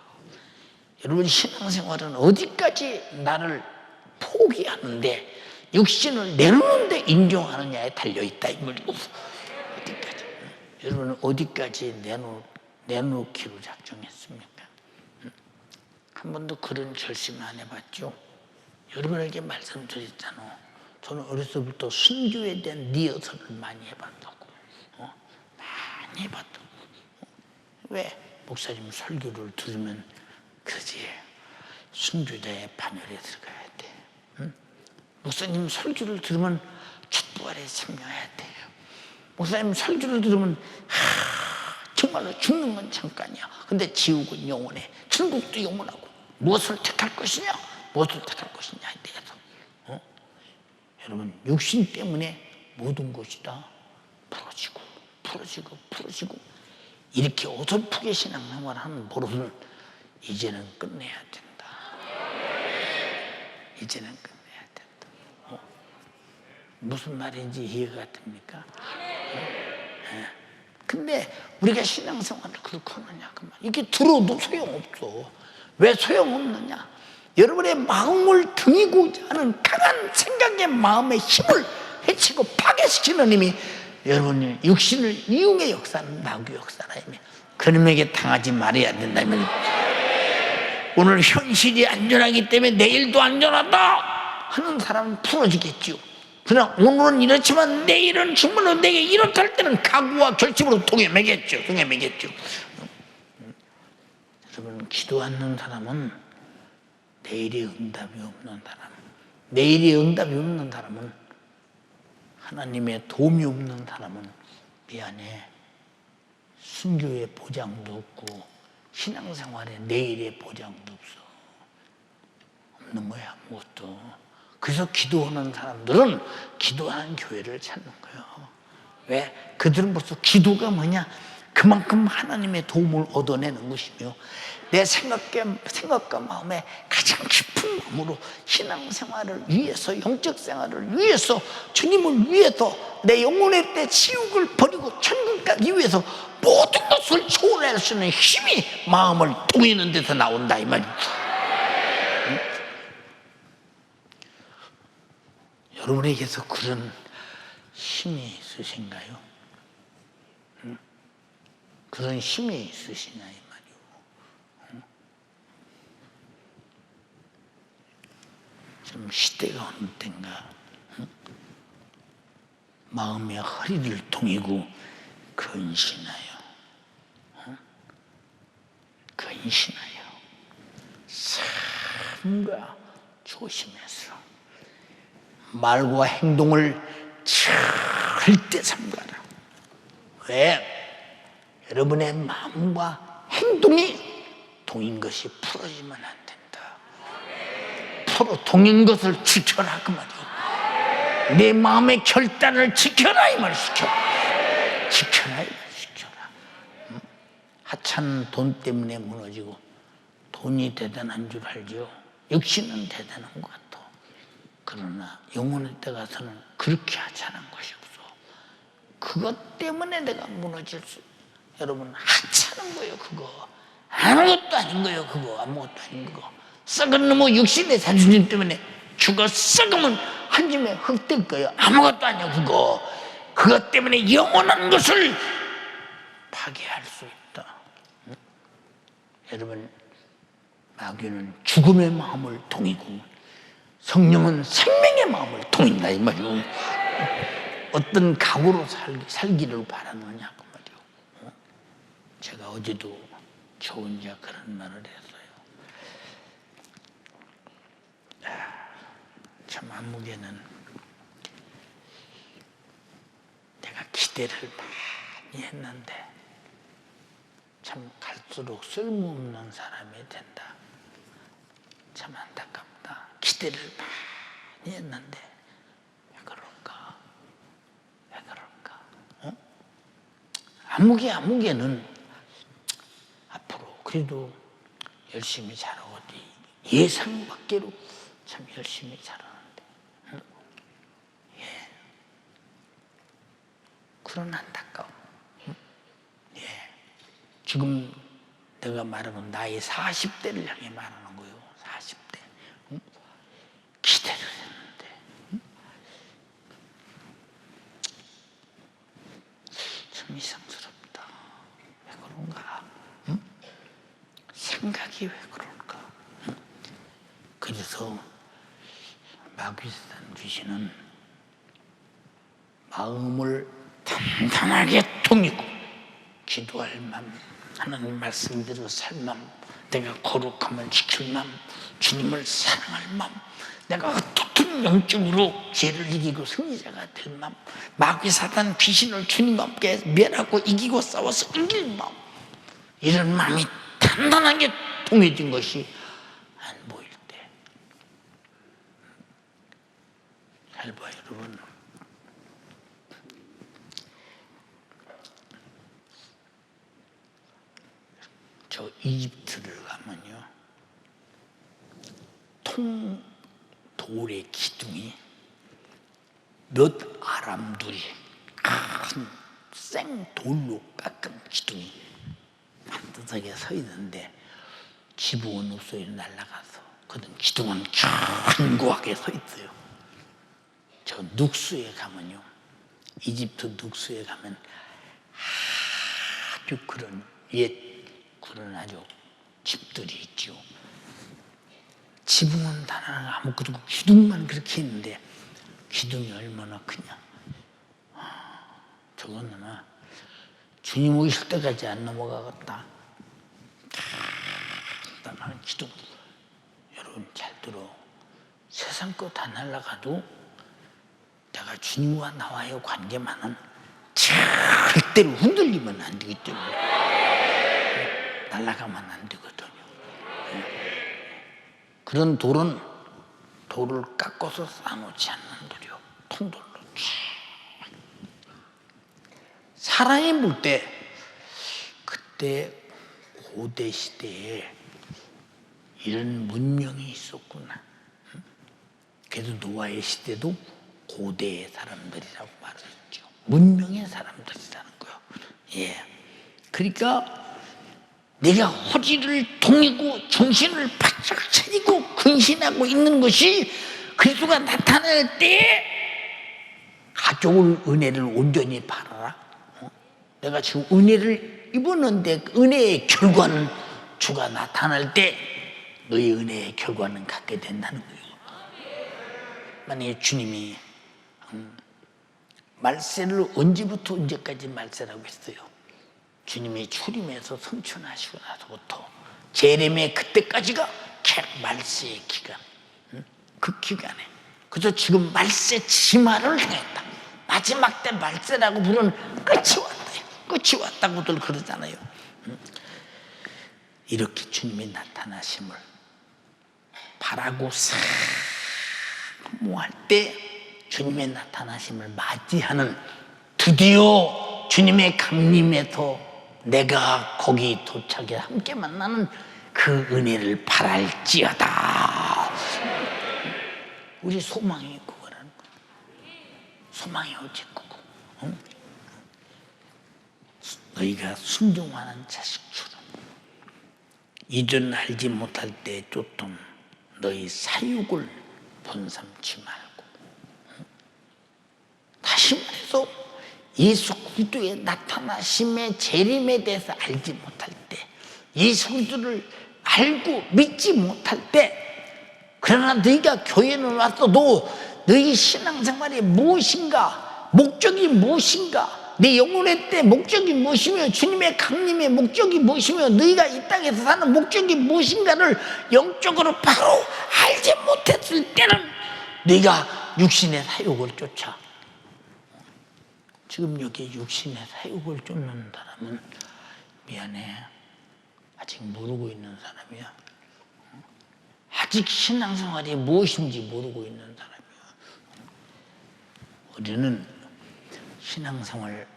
여러분, 신앙생활은 어디까지 나를 포기하는데, 육신을 내놓는데 인정하느냐에 달려있다, 이 말이고. 어디까지? 여러분은 어디까지 내놓기로 작정했습니까? 한 번도 그런 결심 안 해봤죠? 여러분에게 말씀드렸잖아. 저는 어렸을 때부터 순교에 대한 리허설을 많이 해봤다고. 많이 해봤다고. 왜? 목사님 설교를 들으면 그지, 순교자의 반열에 들어가야 돼. 응? 목사님 설교를 들으면 축부활에 참여해야 돼요. 목사님 설교를 들으면 정말로 죽는 건 잠깐이야. 근데 지옥은 영원해. 천국도 영원하고. 무엇을 택할 것이냐? 무엇을 택할 것이냐에 대해서. 여러분, 육신 때문에 모든 것이 다 풀어지고 이렇게 어설프게 신앙생활을 하는 버릇은 이제는 끝내야 된다. 이제는 끝내야 된다. 무슨 말인지 이해가 됩니까? 근데 우리가 신앙생활을 그렇게 하느냐, 그 말. 이게 들어도 소용없어. 왜 소용없느냐? 여러분의 마음을 등이고자 하는 강한 생각의 마음의 힘을 해치고 파괴시키는 힘이, 여러분의 육신을 이용의 역사는 마귀 역사라며, 그놈에게 당하지 말아야 된다면, 오늘 현실이 안전하기 때문에 내일도 안전하다 하는 사람은 풀어지겠죠. 그러나 오늘은 이렇지만 내일은 정말로 내게 이렇다 할 때는 각오와 결심으로 동해매겠죠. 여러분, 기도하는 사람은 내일의 응답이 없는 사람, 내일의 응답이 없는 사람은, 하나님의 도움이 없는 사람은 미안해, 순교의 보장도 없고 신앙생활에 내일의 보장도 없어. 없는 거야, 아무것도. 그래서 기도하는 사람들은 기도하는 교회를 찾는 거예요. 왜? 그들은 벌써 기도가 뭐냐? 그만큼 하나님의 도움을 얻어내는 것이며 내 생각과 마음에 가장 깊은 마음으로 신앙생활을 위해서, 영적 생활을 위해서, 주님을 위해서, 내 영혼의 때 지옥을 버리고 천국 가기 위해서 모든 것을 초월할 수 있는 힘이 마음을 동이는 데서 나온다 이 말이에요. 여러분에게서 그런 힘이 있으신가요? 그런 힘이 있으시냐 이 말이에요. 좀 시대가 어느 때인가 마음의 허리를 동이고 근신하여 삶과 조심해서 말과 행동을 절대 삼가라. 왜? 여러분의 마음과 행동이 동인 것이 풀어지면 안 된다. 동인 것을 지켜라 그 말이야. 내 마음의 결단을 지켜라 이 말. 지켜라 이 말. 하찮은 돈 때문에 무너지고 돈이 대단한 줄 알죠. 역시는 대단한 것 같아. 그러나 영혼의 때 가서는 그렇게 하찮은 것이 없어. 그것 때문에 내가 무너질 수. 여러분 하찮은 거예요 그거. 아무것도 아닌 거예요 그거. 아무것도 아닌 거. 썩은 놈의 육신의 자존심 때문에 죽어 썩으면 한 줌에 흙될 거예요. 아무것도 아니야 그거. 그것 때문에 영원한 것을 파괴할 수 있다. 여러분 마귀는 죽음의 마음을 동이고 성령은 생명의 마음을 동인다 이 말이요. 어떤 각오로 살기를 바라느냐 그 말이요. 제가 어제도 저 혼자 그런 말을 했어요. 참 안목에는 내가 기대를 많이 했는데 참 갈수록 쓸모없는 사람이 된다. 참 안타깝다. 기대를 많이 했는데 왜 그럴까? 안목에는 앞으로 그래도 열심히 자라고 예상 밖으로 참 열심히 자라는데 그런 안타까움. 지금 내가 말하는 나이 40대를 향해 말하는 거예요. 40대. 기대를 했는데 참 이상스럽다. 왜 그런가? 생각이 왜 그럴까? 그래서 마귀사단 귀신은 마음을 단단하게 동이고 기도할 맘, 하나님 말씀대로 살 맘, 내가 거룩함을 지킬 맘, 주님을 사랑할 맘, 내가 어떻게 영적으로 죄를 이기고 승리자가 될 맘, 마귀 사단 귀신을 주님과 함께 멸하고 이기고 싸워서 이길 맘, 이런 마음이 단단하게 동해진 것이 안 보일 때. 잘 봐요 여러분. 저 이집트를 가면요, 돌의 기둥이 몇 아람들이 큰 생돌로 깎은 기둥이 반듯하게 서 있는데 지붕은 없어요. 날아가서. 그런 기둥은 견고하게 서 있어요. 저 눅수에 가면요, 이집트 눅수에 가면 아주 그런 그런 아주 집들이 있죠. 지붕은 단단하고 그리고 기둥만 그렇게 있는데 기둥이 얼마나 크냐. 저건 아마 주님 오실 때까지 안 넘어가겠다. 단단한 기둥. 여러분 잘 들어. 세상 거 다 날아가도 내가 주님과 나와의 관계만은 절대로 흔들리면 안 되기 때문에 날아가면 안 되거든요. 그런 돌은 돌을 깎아서 쌓아놓지 않는 돌이요. 통돌로. 사람이 볼 때 그때 고대 시대에 이런 문명이 있었구나. 그래서 노아의 시대도 고대의 사람들이라고 말했죠. 문명의 사람들이라는 거예요. 예. 그러니까 내가 허리를 동이고 정신을 바짝 차리고 근신하고 있는 것이 그리스도가 나타날 때 가져올 은혜를 온전히 바라라. 내가 지금 은혜를 입었는데 은혜의 결과는 주가 나타날 때 너희 은혜의 결과는 갖게 된다는 거예요. 만약에 주님이 말세를 언제부터 언제까지 말세라고 했어요? 주님이 출임해서 성천하시고 나서부터 제레미야 그때까지가 말세의 기간, 그 기간에. 그래서 지금 말세 치마를 행했다. 마지막 때 말세라고 부르는 끝이 왔다. 끝이 왔다고들 그러잖아요. 이렇게 주님의 나타나심을 바라고 사모할 때 주님의 나타나심을 맞이하는, 드디어 주님의 강림에서 내가 거기 도착해 함께 만나는 그 은혜를 바랄지어다. 우리 소망이 그거라는 거예요. 소망이 오직 그거. 너희가 순종하는 자식처럼 이전 알지 못할 때 쫓던 너희 사육을 본삼지 말고. 다시 말해서 예수 그리스도의 나타나심의 재림에 대해서 알지 못할 때, 예수 그리스도를 알고 믿지 못할 때, 그러나 너희가 교회는 왔어도 너희 신앙생활이 무엇인가, 목적이 무엇인가, 내 영혼의 때 목적이 무엇이며 주님의 강림의 목적이 무엇이며 너희가 이 땅에서 사는 목적이 무엇인가를 영적으로 바로 알지 못했을 때는 너희가 육신의 사욕을 쫓아. 지금 여기 육신의 사욕을 쫓는 사람은 미안해, 아직 모르고 있는 사람이야. 아직 신앙생활이 무엇인지 모르고 있는 사람이야. 우리는 신앙생활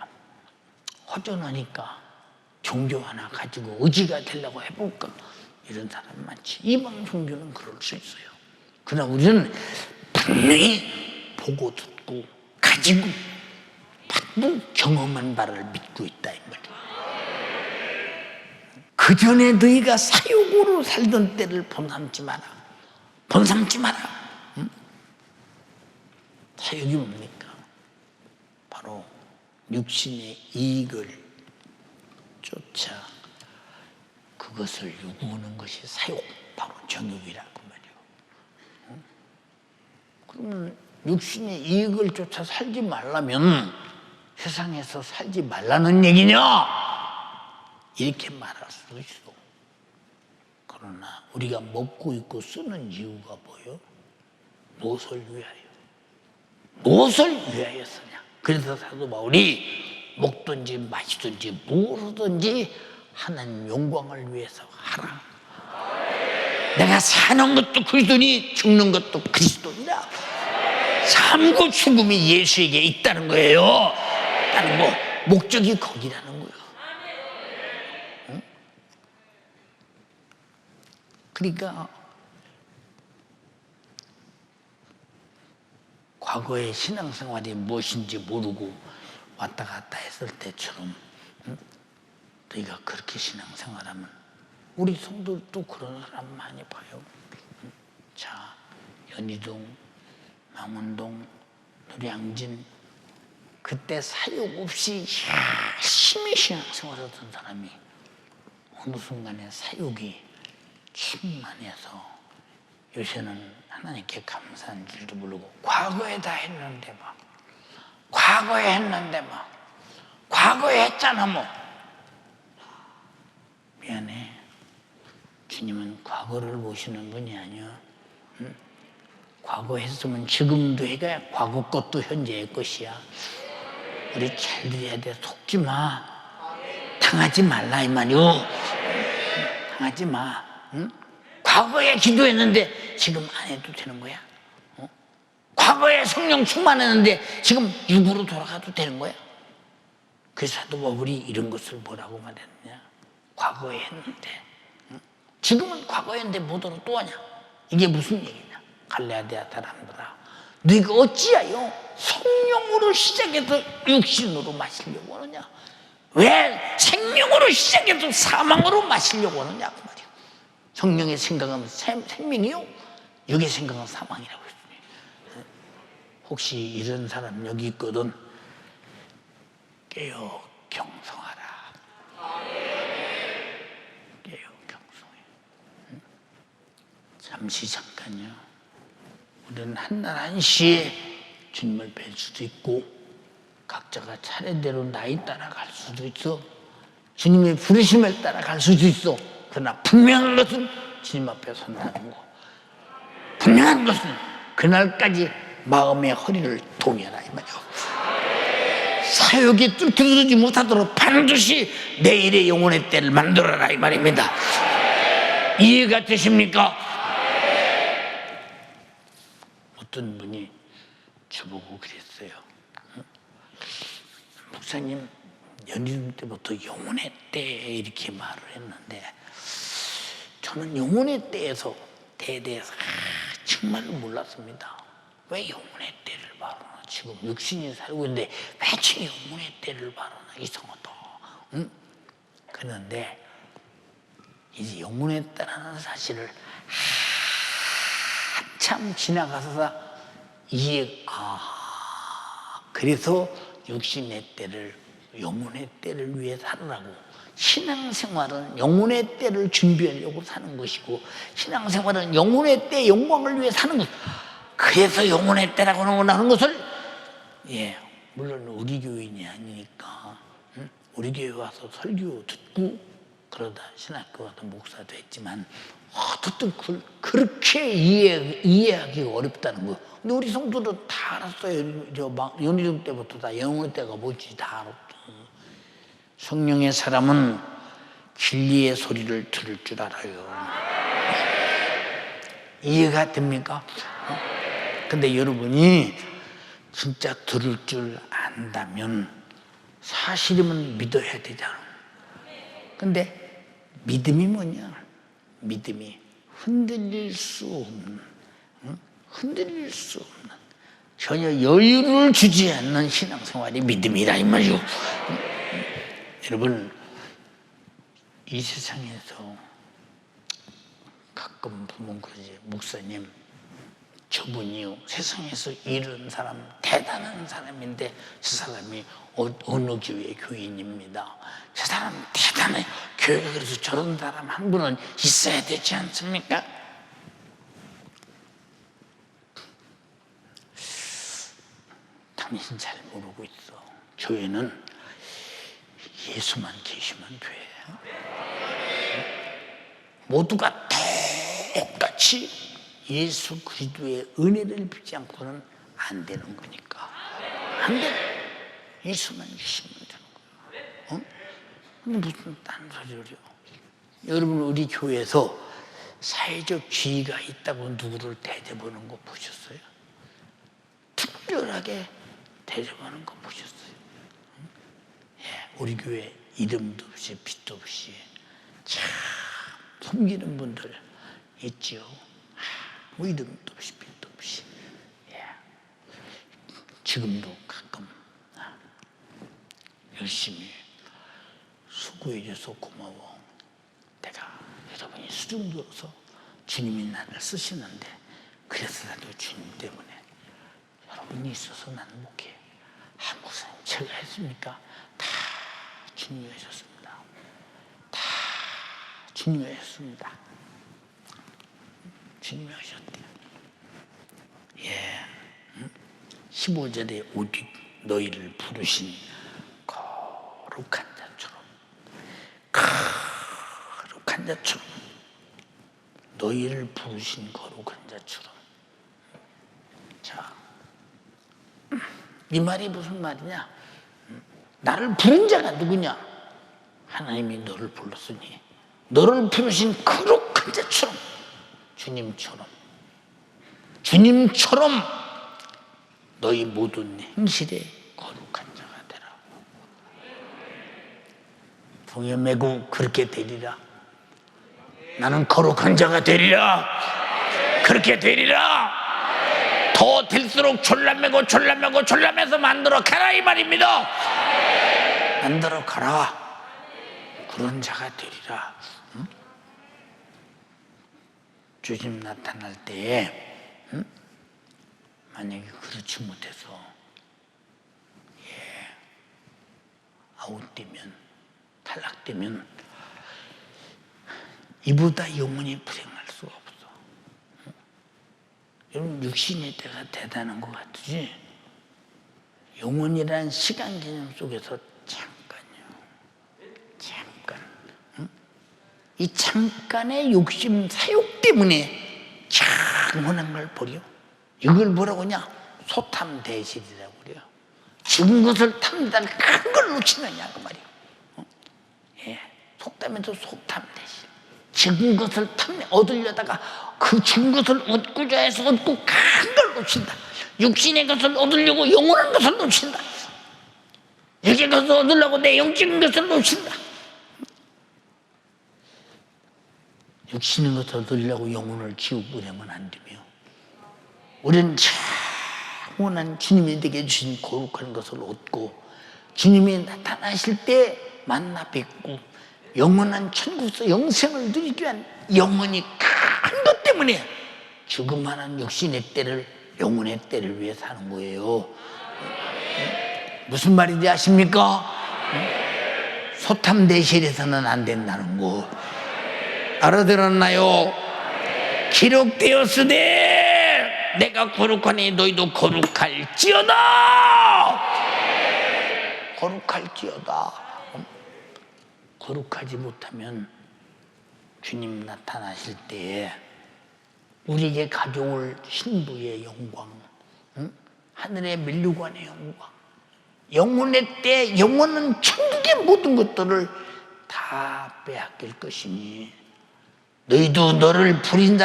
허전하니까 종교 하나 가지고 의지가 되려고 해볼까, 이런 사람 많지. 이방 종교는 그럴 수 있어요. 그러나 우리는 분명히 보고 듣고 가지고 받고 경험한 바를 믿고 있다 이 말이야. 그 전에 너희가 사욕으로 살던 때를 본삼지 마라. 본삼지 마라. 응? 사욕이 뭡니까? 바로 육신의 이익을 쫓아 그것을 요구하는 것이 사욕, 바로 정욕이라고 말이에요. 응? 그러면 육신의 이익을 쫓아 살지 말라면 세상에서 살지 말라는 얘기냐? 이렇게 말할 수도 있어. 그러나 우리가 먹고 있고 쓰는 이유가 뭐예요? 무엇을 위하여? 무엇을 위하여 쓰냐? 그래서 사도 바울이 먹든지 마시든지 무엇이든지 하나님 영광을 위해서 하라. 내가 사는 것도 그리스도니 죽는 것도 그리스도니라. 삶과 죽음이 예수에게 있다는 거예요. 있다는 거, 목적이 거기라는 거예요. 응? 그러니까 과거의 신앙생활이 무엇인지 모르고 왔다 갔다 했을 때처럼, 응? 너희가 그렇게 신앙생활하면 우리 성도도 그런 사람 많이 봐요. 응? 자, 연희동, 망원동, 노량진, 그때 사욕 없이 열심히 신앙생활하던 사람이 어느 순간에 사욕이 충만해서 요새는 하나님께 감사한 줄도 모르고 과거에 다 했는데 막, 과거에 했는데 막, 과거에 했잖아 뭐. 미안해, 주님은 과거를 보시는 분이 아니야. 응? 과거 했으면 지금도 해가 과거 것도 현재의 것이야. 우리 잘 들어야 돼. 속지 마. 당하지 말라 이 말이오. 당하지 마. 응? 과거에 기도했는데 지금 안 해도 되는 거야? 어? 과거에 성령 충만했는데 지금 육으로 돌아가도 되는 거야? 그래서 사도 바울이 이런 것을 뭐라고 말했느냐? 과거에 했는데, 응? 지금은 과거에 했는데 뭐더러 또 하냐? 이게 무슨 얘기냐? 갈레아디아 사람들아, 너희가 어찌하여 성령으로 시작해서 육신으로 마시려고 하느냐? 왜 생명으로 시작해서 사망으로 마시려고 하느냐? 그 말이야. 성령의 생각은 생명이요, 육의 생각은 사망이라고 했으니, 혹시 이런 사람 여기 있거든. 깨어 경성하라. 깨어 경성해. 잠시 잠깐요. 우리는 한날 한시에 주님을 뵐 수도 있고, 각자가 차례대로 나이 따라갈 수도 있어. 주님의 부르심을 따라갈 수도 있어. 그러나 분명한 것은 주님 앞에 선다는 거. 분명한 것은 그날까지 마음의 허리를 동여라 이 말이야. 사욕이 뚫어지지 못하도록 반드시 내일의 영혼의 때를 만들어라 이 말입니다. 이해가 되십니까? 어떤 분이 저보고 그랬어요. 목사님, 연희동 때부터 영혼의 때 이렇게 말을 했는데, 저는 영혼의 때에서 때에 대해서 정말로 몰랐습니다. 왜 영혼의 때를 말하나? 지금 육신이 살고 있는데 왜 지금 영혼의 때를 말하나? 이상하다. 응? 그런데 이제 영혼의 때라는 사실을 한참 지나가서 그래서 육신의 때를, 영혼의 때를 위해 살으라고. 신앙생활은 영혼의 때를 준비하려고 사는 것이고, 신앙생활은 영혼의 때 영광을 위해 사는 것. 그래서 영혼의 때라고 하는 것을, 물론 우리 교인이 아니니까, 우리 교회 와서 설교 듣고 그러다 신학교 가서 목사도 했지만, 어떻든 그렇게 이해하기가 어렵다는 거. 근데 우리 성도도 다 알았어요. 연희동 때부터 다 영혼의 때가 뭔지 다 알았어. 성령의 사람은 진리의 소리를 들을 줄 알아요. 이해가 됩니까? 근데 여러분이 진짜 들을 줄 안다면 사실이면 믿어야 되잖아. 근데 믿음이 뭐냐? 믿음이 흔들릴 수 없는, 전혀 여유를 주지 않는 신앙생활이 믿음이라 이 말이요. 여러분, 이 세상에서 가끔 보면 그러지, 목사님, 저분이요 세상에서 이런 사람, 대단한 사람인데 저 사람이 어느 교회 교인입니다. 저 사람 대단해. 교회에 그래서 저런 사람 한 분은 있어야 되지 않습니까? 당신 잘 모르고 있어. 교회는 예수만 계시면 돼. 모두가 똑같이 예수 그리스도의 은혜를 비지 않고는 안 되는 거니까. 안 돼. 예수만 계시면 되는 거야. 근데 무슨 딴 소리를 해요. 여러분, 우리 교회에서 사회적 지위가 있다고 누구를 대접하는 거 보셨어요? 특별하게 대접하는 거 보셨어요? 우리 교회 이름도 없이 빛도 없이 참 섬기는 분들 있지요. 뭐 이름도 없이 빛도 없이. 지금도 가끔 열심히 수고해줘서 고마워. 내가 여러분이 수중 들어서 주님이 나를 쓰시는데, 그래서 나도 주님 때문에 여러분이 있어서 나는 목해. 목사님 제가 했습니까? 다 주님이 하셨습니다. 다 주님이 하셨습니다. 주님이 하셨대요. 15절에 오직 너희를 부르신 거룩한 자처럼, 너희를 부르신 거룩한 자처럼. 자, 이 말이 무슨 말이냐? 나를 부른 자가 누구냐? 하나님이 너를 불렀으니 너를 부르신 거룩한 자처럼, 주님처럼 너희 모든 행실에 거룩한 자가 되라. 종에 매고 그렇게 되리라. 나는 거룩한 자가 되리라. 그렇게 되리라. 더 될수록 졸라매고 졸라매고 졸라매서 만들어 가라 이 말입니다. 만들어 가라. 그런 자가 되리라. 응? 주님 나타날 때에 만약에 그렇지 못해서 아웃되면, 탈락되면 이보다 영원히 불행할 수가 없어. 여러분, 육신의 때가 대단한 것 같으지? 영원이라는 시간 개념 속에서 잠깐요. 이 잠깐의 욕심, 사욕 때문에 영원한 걸 버려. 이걸 뭐라고 하냐? 소탐대실이라고 그래요. 죽은 것을 탐다 큰 걸 놓치느냐 그 말이에요. 속담에도 소탐대실. 죽은 것을 얻으려다가 그 죽은 것을 얻고자 해서 얻고 큰 걸 놓친다. 육신의 것을 얻으려고 영원한 것을 놓친다. 육신의 것을 얻으려고 내 영적인 것을 놓친다. 육신의 것을 얻으려고 영혼을 지우고 그러면 안 되며, 우리는 영원한 주님이 내게 주신 거룩한 것을 얻고 주님이 나타나실 때 만나 뵙고 영원한 천국에서 영생을 누리기 위한 영원히 큰 것 때문에 죽음만한 육신의 때를, 영혼의 때를 위해 사는 거예요. 무슨 말인지 아십니까? 소탐대실에서는 안 된다는 거 알아들었나요? 기록되었으되 내가 거룩하니 너희도 거룩할지어다. 거룩할지어다. 거룩하지 못하면 주님 나타나실 때에 우리에게 가져올 신부의 영광, 하늘의 면류관의 영광, 영혼의 때, 영혼은 천국의 모든 것들을 다 빼앗길 것이니 너희도 너를 부르신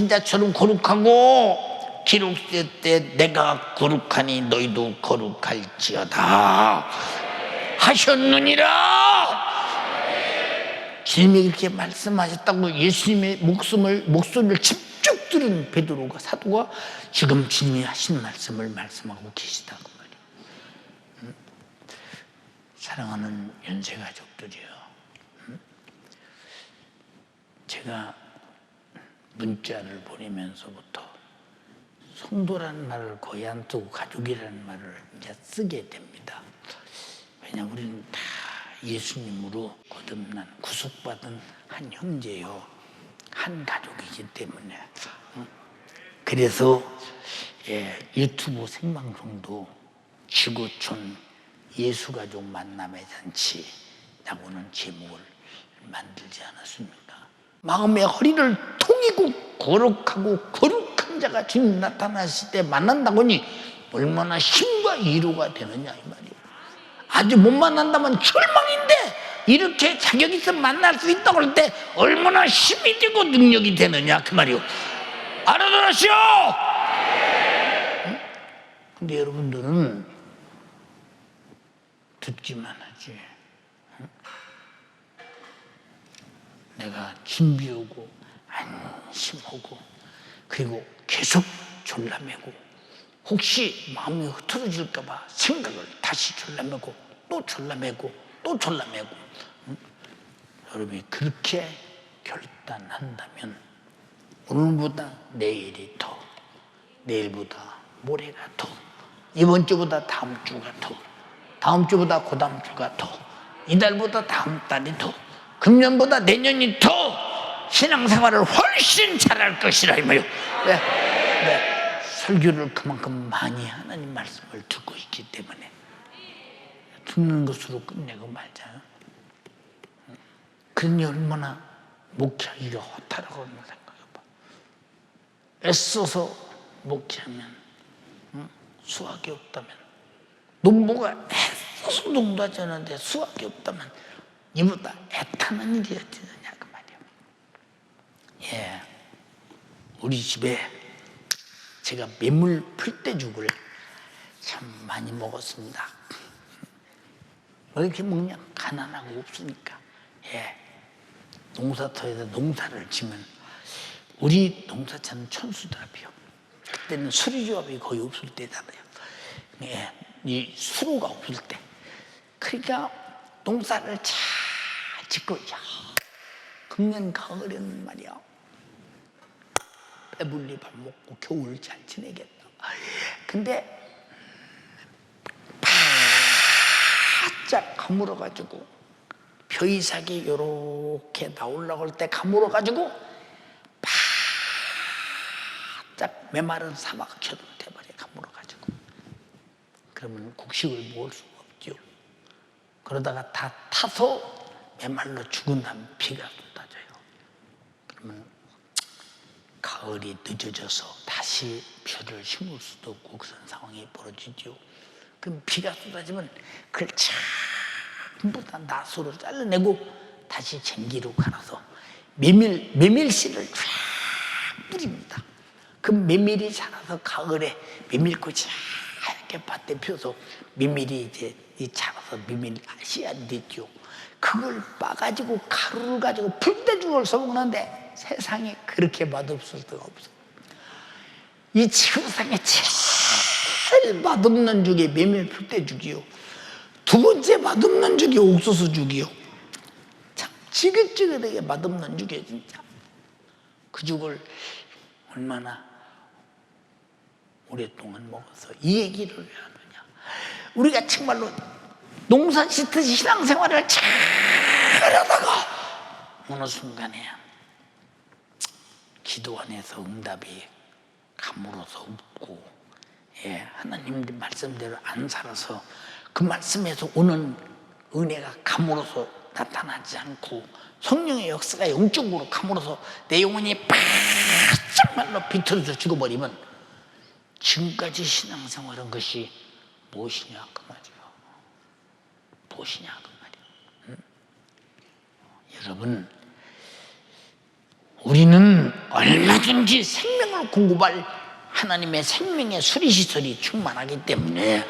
자처럼 거룩하고 기록될 때 내가 거룩하니 너희도 거룩할지어다 하셨느니라. 주님이 이렇게 말씀하셨다고 예수님의 목소리를 직접 들은 베드로가, 사도가 지금 주님이 하신 말씀을 말씀하고 계시다고 말이에요. 사랑하는 연세가족들이요, 제가 문자를 보내면서부터 성도라는 말을 거의 안 쓰고 가족이라는 말을 이제 쓰게 됩니다. 왜냐하면 우리는 다 예수님으로 거듭난, 구속받은 한 형제요, 한 가족이기 때문에. 그래서 유튜브 생방송도 지구촌 예수가족 만남의 잔치라고는 제목을 만들지 않았습니까? 마음의 허리를 통이고 거룩하고 거룩한 자가 주님 나타나실 때 만난다고 하니 얼마나 힘과 위로가 되느냐 이 말이에요. 아직 못 만난다면 절망인데 이렇게 자격 있어 만날 수 있다고 할 때 얼마나 힘이 되고 능력이 되느냐 그 말이에요. 알아들으시오. 근데 여러분들은 듣기만 하지. 내가 준비하고 안심하고 그리고 계속 졸라매고 혹시 마음이 흐트러질까 봐 생각을 다시 졸라매고 또 졸라매고 또 졸라매고. 여러분이 그렇게 결단한다면 오늘보다 내일이 더, 내일보다 모레가 더, 이번 주보다 다음 주가 더, 다음 주보다 그 다음 주가 더, 이달보다 다음 달이 더, 금년보다 내년이 더 신앙생활을 훨씬 잘할 것이라 이 말이에요. 왜? 설교를 그만큼 많이 하나님 말씀을 듣고 있기 때문에. 듣는 것으로 끝내고 말자요. 그러니 얼마나 목회하기가 허탈하고 생각해봐. 애써서 목회하면 수학이 없다면, 농부가 애써서 농부하지 않는데 수학이 없다면 이보다 애타는 일이 어찌되냐 그 말이에요. 우리 집에 제가 매물 풀떼죽을 참 많이 먹었습니다. 왜 이렇게 먹냐? 가난하고 없으니까. 예. 농사터에서 농사를 지면 우리 농사처는 천수답이요. 그때는 수리조합이 거의 없을 때잖아요. 예. 이 수로가 없을 때. 그러니까 농사를 잘 짓고, 야, 금년 가을에는 말이야, 배불리 밥 먹고 겨울 잘 지내겠다. 근데 바짝 가물어가지고 벼이삭이 요렇게 나오려고 할 때 가물어가지고 바짝 메마른 사막처럼 돼버려. 가물어가지고 그러면 곡식을 먹을 수가 없죠. 그러다가 다 타서 메말라 죽은 다음 비가 쏟아져요. 그러면 가을이 늦어져서 다시 벼를 심을 수도 없고 그런 상황이 벌어지죠. 그럼 비가 쏟아지면 그걸 전부 다 낫으로 잘라내고 다시 쟁기로 갈아서 메밀씨를 쫙 뿌립니다. 그 메밀이 자라서 가을에 메밀꽃이 하얗게 밭에 펴서 메밀이 이제 자라서 메밀 씨앗이 됐죠. 그걸 빠가지고 가루를 가지고 풀떼죽을 써먹는데 세상에 그렇게 맛없을 수가 없어. 이 지구상에 제일 맛없는 죽이 메밀 풀떼죽이요. 두 번째 맛없는 죽이 옥수수죽이요. 참 지긋지긋하게 맛없는 죽이에요, 진짜. 그 죽을 얼마나 오랫동안 먹어서 이 얘기를 왜 하느냐. 우리가 정말로 농사 짓듯이 신앙생활을 잘 하다가 어느 순간에 기도 안에서 응답이 가물어서 없고, 예, 하나님 말씀대로 안 살아서 그 말씀에서 오는 은혜가 가물어서 나타나지 않고 성령의 역사가 영적으로 가물어서 내 영혼이 바짝 말라 비틀어져 죽어버리면 지금까지 신앙생활한 것이 무엇이냐 그 말이에요. 무엇이냐 그 말이에요. 응? 여러분, 우리는 얼마든지 생명을 공급할 하나님의 생명의 수리시설이 충만하기 때문에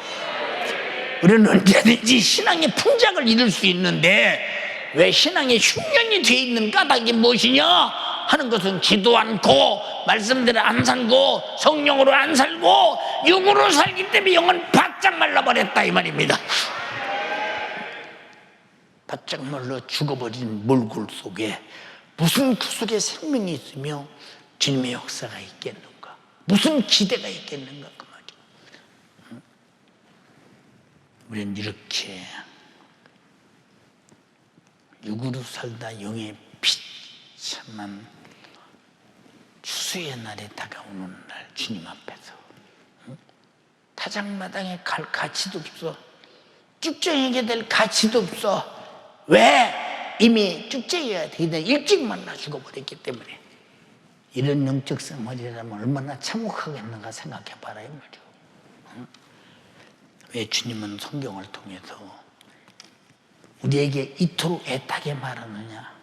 우리는 언제든지 신앙의 풍작을 이룰 수 있는데, 왜 신앙의 흉년이 되어 있는 까닭이 무엇이냐 하는 것은 기도 않고 말씀대로 안 살고 성령으로 안 살고 육으로 살기 때문에 영은 바짝 말라버렸다 이 말입니다. 바짝 말라 죽어버린 몰골 속에 무슨 그 속에 생명이 있으며 주님의 역사가 있겠는가, 무슨 기대가 있겠는가 그 말이에요. 우리는 이렇게 육으로 살다 영의 비참한 추수의 날에 다가오는 날 주님 앞에서 타작마당에 갈 가치도 없어. 쭉정이게 될 가치도 없어. 왜? 이미 쭉정이가 되기 전에 일찍 만나 죽어버렸기 때문에. 이런 영적 생활이라면 얼마나 참혹하겠는가 생각해봐라 이 말이오. 왜 주님은 성경을 통해서 우리에게 이토록 애타게 말하느냐.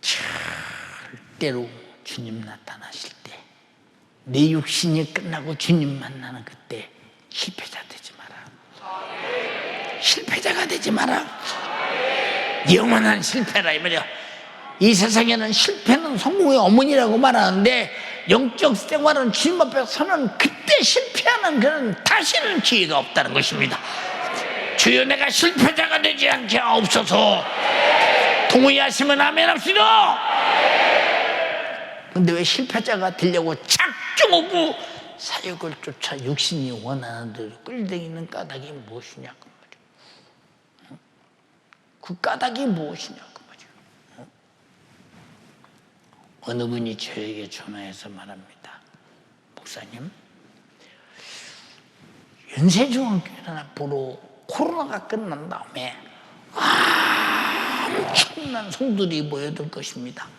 절대로 주님 나타나실 때, 내 육신이 끝나고 주님 만나는 그때 실패자 되지 마라. 실패자가 되지 마라. 영원한 실패라 이 말이야. 이 세상에는 실패는 성공의 어머니라고 말하는데, 영적 생활은 주님 앞에 서는 그때 실패하는 그런 다시는 기회가 없다는 것입니다. 주여, 내가 실패자가 되지 않게 하옵소서. 동의하시면 아멘 합시다. 근데 왜 실패자가 되려고 작정하고 사역을 쫓아 육신이 원하는 대로 끌다니는 까닭이 무엇이냐 그 말이에요. 그 까닭이 무엇이냐 그 말이에요. 어느 분이 저에게 전화해서 말합니다. 목사님, 연세중앙교회는 앞으로 코로나가 끝난 다음에 엄청난 성도들이 모여들 것입니다.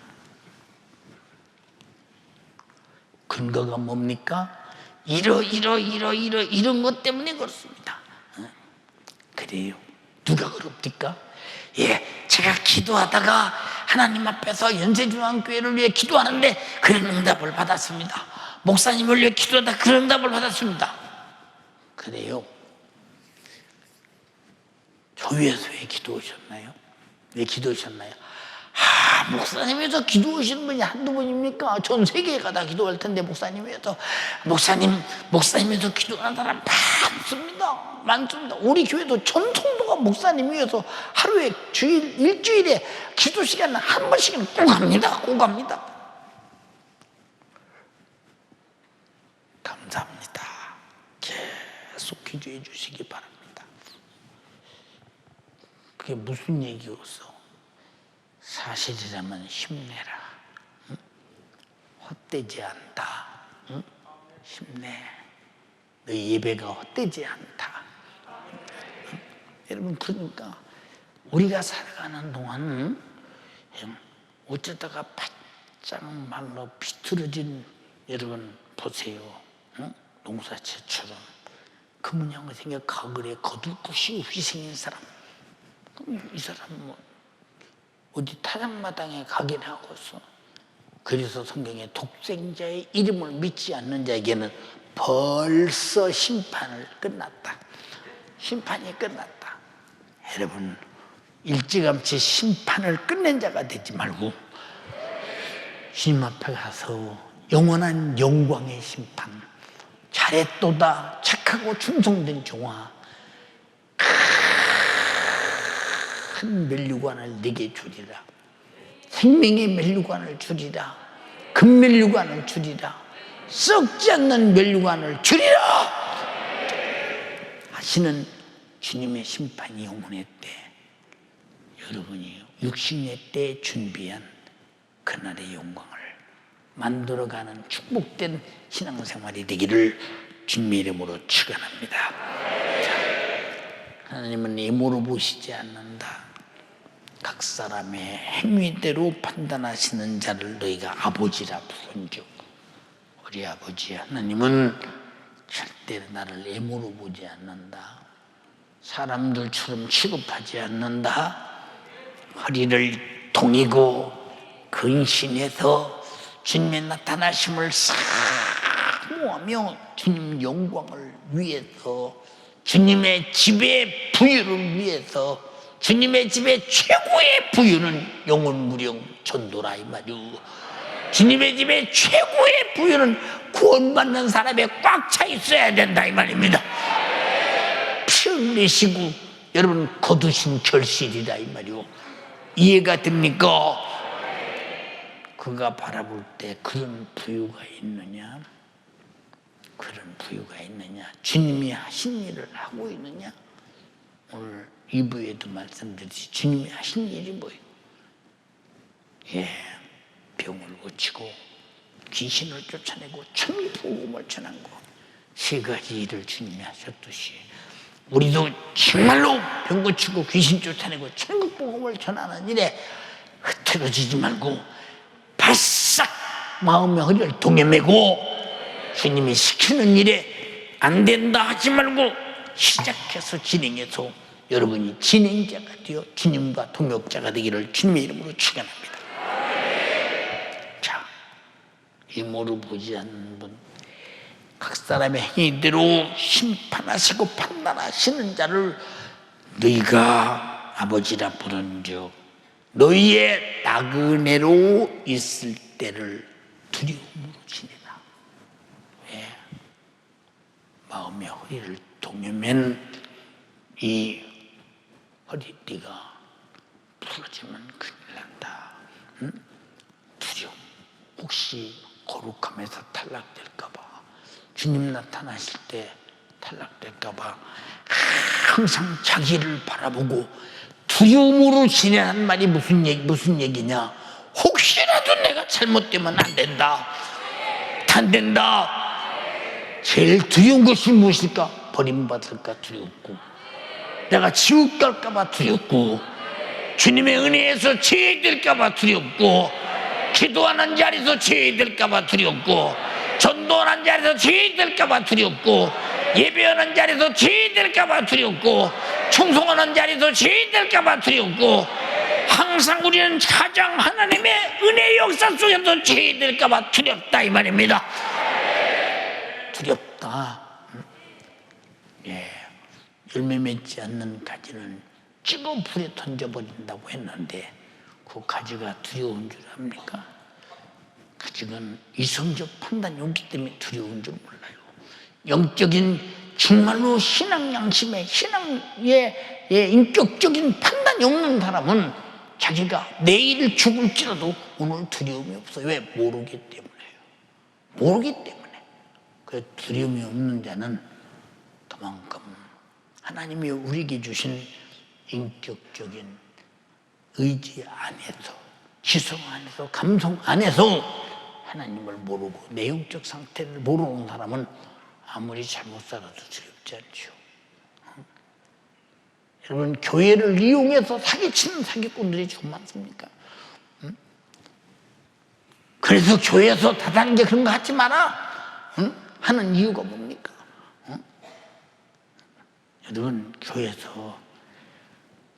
근거가 뭡니까? 이런 것 때문에 그렇습니다. 그래요. 누가 그럽니까? 예, 제가 기도하다가 하나님 앞에서 연세중앙교회를 위해 기도하는데 그런 응답을 받았습니다. 목사님을 위해 기도하다 그런 응답을 받았습니다. 그래요. 교회에서 왜 기도하셨나요? 왜 기도하셨나요? 목사님에서 기도하시는 분이 한두 분입니까? 전 세계가 다 기도할 텐데 목사님에서 목사님에서 기도하는 사람 많습니다. 우리 교회도 전 성도가 목사님 위해서 하루에 일주일에 기도 시간 한 번씩은 꼭 합니다. 감사합니다. 계속 기도해 주시기 바랍니다. 그게 무슨 얘기였어? 사실이라면 힘내라. 응? 헛되지 않다. 응? 힘내. 너 예배가 헛되지 않다. 응? 여러분, 그러니까 우리가 살아가는 동안 어쩌다가 바짝 말라 비틀어진, 여러분 보세요. 응? 농사채처럼 그 모양을 생겨 가글에 거둘 곳이 없이 생긴 사람. 그럼 이 사람은 뭐 어디 타작마당에 가긴 하고서. 그래서 성경에 독생자의 이름을 믿지 않는 자에게는 벌써 심판이 끝났다. 여러분, 일찌감치 심판을 끝낸 자가 되지 말고 주님 앞에 가서 영원한 영광의 심판, 잘했도다 착하고 충성된 종아, 큰 면류관을 네게 주리라. 생명의 면류관을 주리라. 금면류관을 주리라. 썩지 않는 면류관을 주리라 하시는 주님의 심판이 영원의 때, 여러분이 60년 때 준비한 그날의 영광을 만들어가는 축복된 신앙생활이 되기를 주님의 이름으로 축원합니다. 하나님은 예모로 보시지 않는다. 각 사람의 행위대로 판단하시는 자를 너희가 아버지라 부른즉, 우리 아버지 하나님은 절대 나를 예모로 보지 않는다. 사람들처럼 취급하지 않는다. 허리를 동이고 근신해서 주님의 나타나심을 사모하며 주님 영광을 위해서, 주님의 집의 부유를 위해서, 주님의 집의 최고의 부유는 영원무령 전도라 이 말이오. 주님의 집의 최고의 부유는 구원받는 사람에 꽉 차 있어야 된다 이 말입니다. 피 흘리시고 여러분 거두신 결실이다 이 말이오. 이해가 됩니까? 그가 바라볼 때 그런 부유가 있느냐? 주님이 하신 일을 하고 있느냐? 오늘 2부에도 말씀드렸듯이 주님이 하신 일이 뭐예요? 병을 고치고 귀신을 쫓아내고 천국복음을 전한 거, 3가지 일을 주님이 하셨듯이 우리도 정말로 병 고치고 귀신 쫓아내고 천국복음을 전하는 일에 흐트러지지 말고 바싹 마음의 허리를 동여매고 주님이 시키는 일에 안 된다 하지 말고 시작해서 진행해서 여러분이 진행자가 되어 주님과 동역자가 되기를 주님의 이름으로 축원합니다. 자, 이모로 보지 않는 분, 각 사람의 행위대로 심판하시고 판단하시는 자를 너희가 아버지라 부른즉 너희의 나그네로 있을 때를 두려움으로 지내라. 왜? 마음의 허리를 동여맨 이 허리띠가 부러지면 큰일 난다. 응? 두려움. 혹시 거룩함에서 탈락될까봐, 주님 나타나실 때 탈락될까봐 항상 자기를 바라보고 두려움으로 지내는 말이 무슨 얘기냐? 혹시라도 내가 잘못되면 안 된다. 제일 두려운 것이 무엇일까? 버림받을까 두렵고, 내가 지옥 갈까봐 두렵고, 주님의 은혜에서 제외될까봐 두렵고, 기도하는 자리에서 제외될까봐 두렵고, 전도하는 자리에서 제외될까봐 두렵고, 예배하는 자리에서 제외될까봐 두렵고, 충성하는 자리에서 제외될까봐 두렵고, 항상 우리는 가장 하나님의 은혜 역사 속에서 제외될까봐 두렵다 이 말입니다. 두렵다. 열매 맺지 않는 가지는 찍어 불에 던져버린다고 했는데 그 가지가 두려운 줄 압니까? 가지는 이성적 판단이 없기 때문에 두려운 줄 몰라요. 영적인 정말로 신앙 양심에 신앙의 인격적인 판단이 없는 사람은 자기가 내일 죽을지라도 오늘 두려움이 없어요. 왜? 모르기 때문에요. 모르기 때문에. 그 두려움이 없는 자는 그만큼 하나님이 우리에게 주신 인격적인 의지 안에서, 지성 안에서, 감성 안에서 하나님을 모르고 내용적 상태를 모르는 사람은 아무리 잘못 살아도 두렵지 않죠. 여러분, 교회를 이용해서 사기치는 사기꾼들이 좀 많습니까? 그래서 교회에서 다단계 그런 거 하지 마라 하는 이유가 뭡니까? 여러분, 교회에서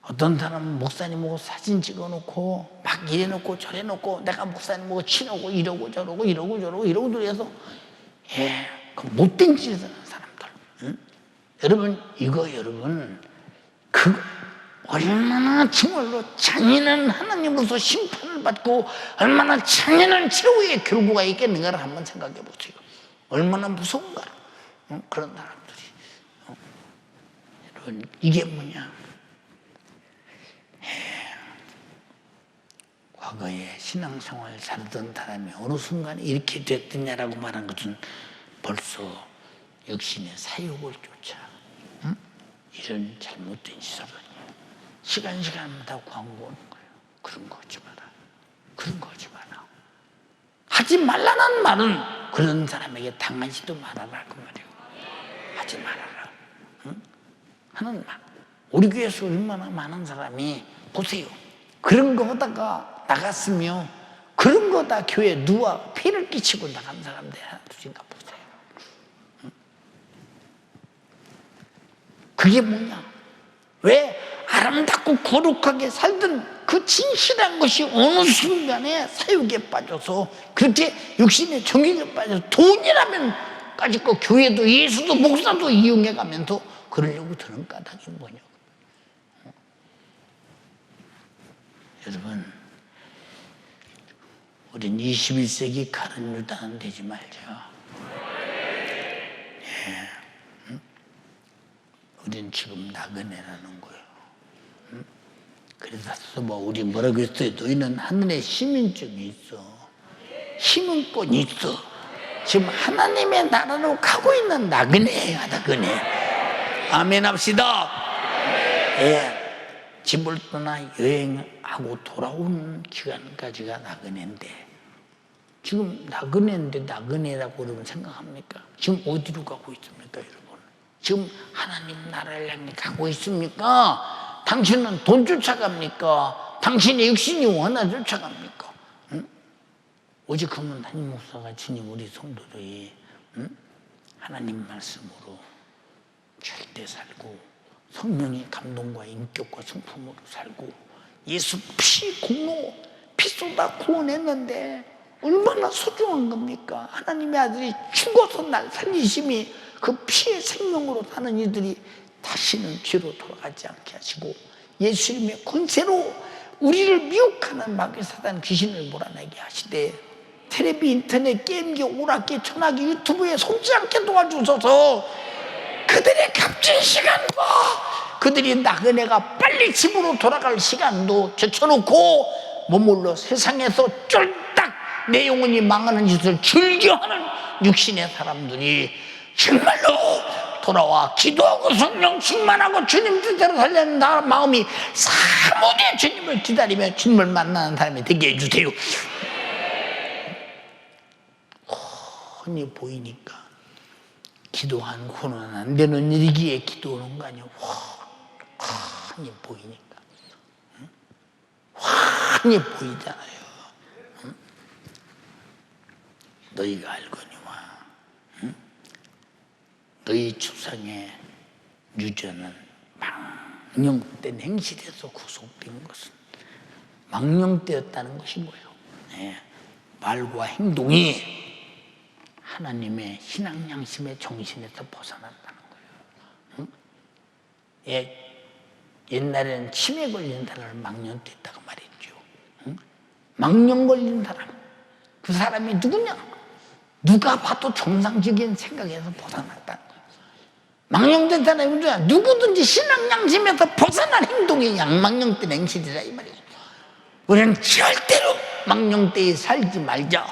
어떤 사람은 목사님하고 사진 찍어놓고 막 이래놓고 저래놓고 내가 목사님하고 친하고 이러고 저러고 해서 그 못된 짓을 하는 사람들. 여러분, 여러분 그 얼마나 정말로 잔인한 하나님으로서 심판을 받고 얼마나 잔인한 최후의 결과가 있겠는가를 한번 생각해 보세요. 얼마나 무서운가. 그런 사람들이. 여러분, 이게 뭐냐? 과거에 신앙생활 살던 사람이 어느 순간에 이렇게 됐느냐라고 말한 것은 벌써 육신의 사욕을 쫓아 이런 잘못된 짓을 하니 시간마다 광고 오는 거예요. 그런 거 하지 마라. 그런 거 하지 마라. 하지 말라는 말은 그런 사람에게 당하지도 말아라 그 말이에요. 하지 말아라. 하는 말. 우리 교회에서 얼마나 많은 사람이 보세요. 그런 거 하다가 나갔으며 그런 거 다 교회에 누와 피를 끼치고 나간 사람들 하나 둘인가 보세요. 그게 뭐냐? 왜 아름답고 거룩하게 살던 그 진실한 것이 어느 순간에 사욕에 빠져서 그렇게 육신의 정욕에 빠져서 돈이라면 까짓 거 교회도 예수도 목사도 이용해 가면서 그러려고 드는 까닭이 뭐냐? 여러분, 우린 21세기 가른 유다는 되지 말죠. 우린 지금 나그네라는 거예요. 그래서 뭐 우리 뭐라고 했어요? 너희는 하늘의 시민증이 있어. 시민권이 있어. 지금 하나님의 나라로 가고 있는 나그네예요, 나그네. 아멘 합시다. 집을 떠나 여행하고 돌아오는 기간까지가 나그네인데 지금 나그네인데 나그네라고 그러면 생각합니까? 지금 어디로 가고 있습니까, 여러분? 지금 하나님 나라를 향해 가고 있습니까? 당신은 돈 쫓아갑니까? 당신의 육신이 원하 쫓아갑니까? 오직 그러면 담임 목사가 주님 우리 성도들이 하나님 말씀으로 절대 살고 성령의 감동과 인격과 성품으로 살고 예수 피 공로 피 쏟아 구원했는데 얼마나 소중한 겁니까? 하나님의 아들이 죽어서 날 살리심이 그 피의 생명으로 사는 이들이 다시는 죄로 돌아가지 않게 하시고 예수님의 권세로 우리를 미혹하는 마귀 사단 귀신을 몰아내게 하시되 텔레비, 인터넷, 게임기, 오락기, 전화기, 유튜브에 속지 않게 도와주셔서 그들의 값진 시간과 그들이 나그네가 빨리 집으로 돌아갈 시간도 제쳐놓고 머물러 세상에서 쫄딱 내 영혼이 망하는 짓을 즐겨하는 육신의 사람들이 정말로 돌아와 기도하고 성령 충만하고 주님 뜻대로 살려는 마음이 사모되 주님을 기다리며 주님을 만나는 사람이 되게 해주세요. 훤히 보이니까 기도하고는 안 되는 일이기에 기도하는 거 아니에요. 훤히 보이니까. 훤히 보이잖아요. 너희가 알거니와 너희 조상의 유전은 망령된 행실에서 구속된 것은 망령되었다는 것이 뭐예요? 말과 행동이 하나님의 신앙 양심의 정신에서 벗어난다는 거예요. 옛날에는 치매 걸린 사람을 망령됐다고 말했죠. 응? 망령 걸린 사람, 그 사람이 누구냐? 누가 봐도 정상적인 생각에서 벗어났다. 망령된 사람이 누구냐? 누구든지 신앙 양심에서 벗어난 행동이 양망령된 행실이라 이 말이에요. 우리는 절대로 망령때에 살지 말자.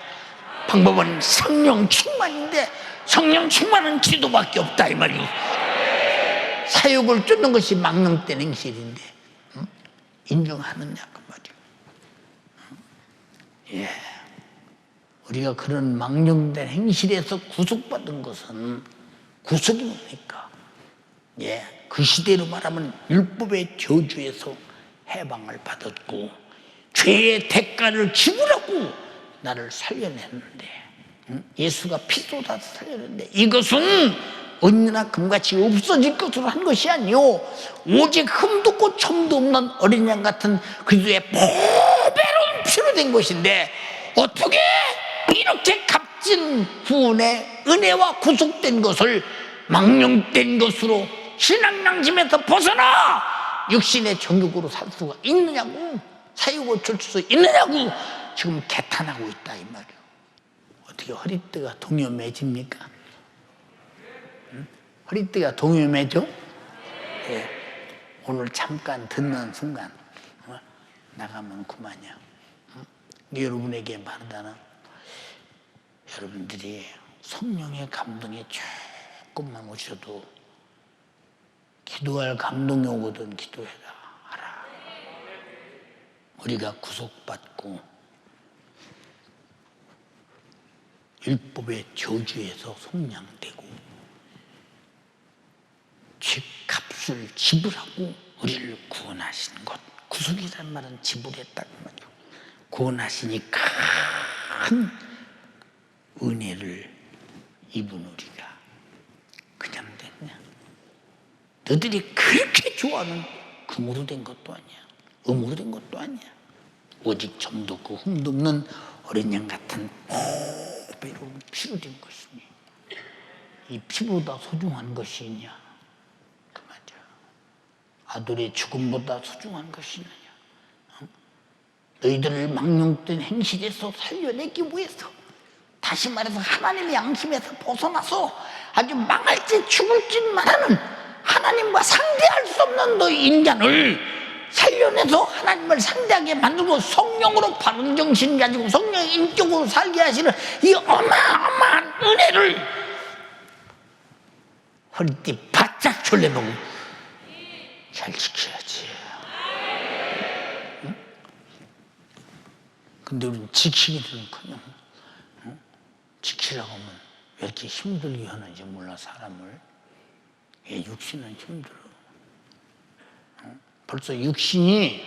방법은 성령 충만인데 성령 충만은 기도밖에 없다 이 말이에요. 사욕을 쫓는 것이 망령된 행실인데 응? 인정하느냐 그 말이에요. 예. 우리가 그런 망령된 행실에서 구속받은 것은 구속이 뭡니까? 예. 그 시대로 말하면 율법의 저주에서 해방을 받았고 죄의 대가를 지불하고 나를 살려냈는데 예수가 피 쏟아서 살려냈는데 이것은 은이나 금같이 없어질 것으로 한 것이 아니요 오직 흠도 없고 점도 없는 어린 양 같은 그리스도의 보배로운 피로 된 것인데 어떻게 이렇게 값진 구원의 은혜와 구속된 것을 망령된 것으로 신앙 양심에서 벗어나 육신의 정욕으로 살 수가 있느냐고 사욕을 줄 수 있느냐고 지금 개탄하고 있다 이 말이에요. 어떻게 허리띠가 동요매집니까? 응? 허리띠가 동요매죠? 예. 오늘 잠깐 듣는 순간 나가면 그만이야. 응? 여러분에게 말하자는 여러분들이 성령의 감동이 조금만 오셔도 기도할 감동이 오거든 기도해라 하라. 우리가 구속받고 율법의 저주에서 속량되고 죄값을 지불하고 우리를 구원하신 것. 구속이란 말은 지불했다고 말이죠. 구원하시니 큰 은혜를 입은 우리가 그냥 됐냐? 너들이 그렇게 좋아하는 금으로 된 것도 아니야. 음으로 된 것도 아니야. 오직 점도 없고 흠도 없는 어린 양 같은 보배로운 피로 된 것이니 이 피보다 소중한 것이 있냐? 그 말이야. 아들의 죽음보다 소중한 것이 있느냐? 너희들을 망령된 행실에서 살려내기 위해서 다시 말해서 하나님의 양심에서 벗어나서 아주 망할지 죽을지 말하는 하나님과 상대할 수 없는 너희 인간을 살려내서 하나님을 상대하게 만들고 성령으로 바른 정신 가지고 성령의 인격으로 살게 하시는 이 어마어마한 은혜를 허리띠 바짝 졸라매고 잘 지켜야지. 응? 근데 우리는 지키기는커녕 지키라고 하면 왜 이렇게 힘들게 하는지 몰라 사람을. 육신은 힘들어. 벌써 육신이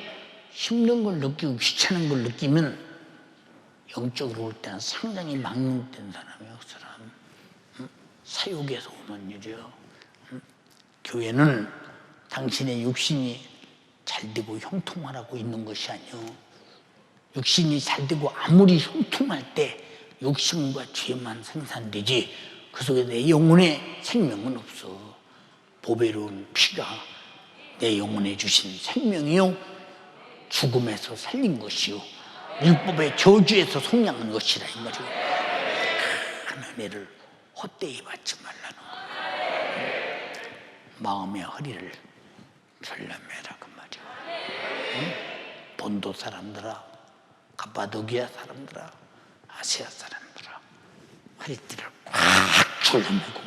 힘든 걸 느끼고 귀찮은 걸 느끼면 영적으로 올 때는 상당히 망령된 사람이에요. 그 사람. 사욕에서 오는 일이요. 교회는 당신의 육신이 잘되고 형통하라고 있는 것이 아니요. 육신이 잘되고 아무리 형통할 때 욕심과 죄만 생산되지 그 속에 내 영혼의 생명은 없어. 보배로운 피가 내 영혼에 주신 생명이요 죽음에서 살린 것이요 율법의 저주에서 속량한 것이라 이 말이요. 큰 은혜를 헛되이 받지 말라는 거예요. 마음의 허리를 절라매라 그 말이요. 본도 사람들아, 가파도기아 사람들아, 아시아 사람들아, 허리띠를 꽉 졸라매고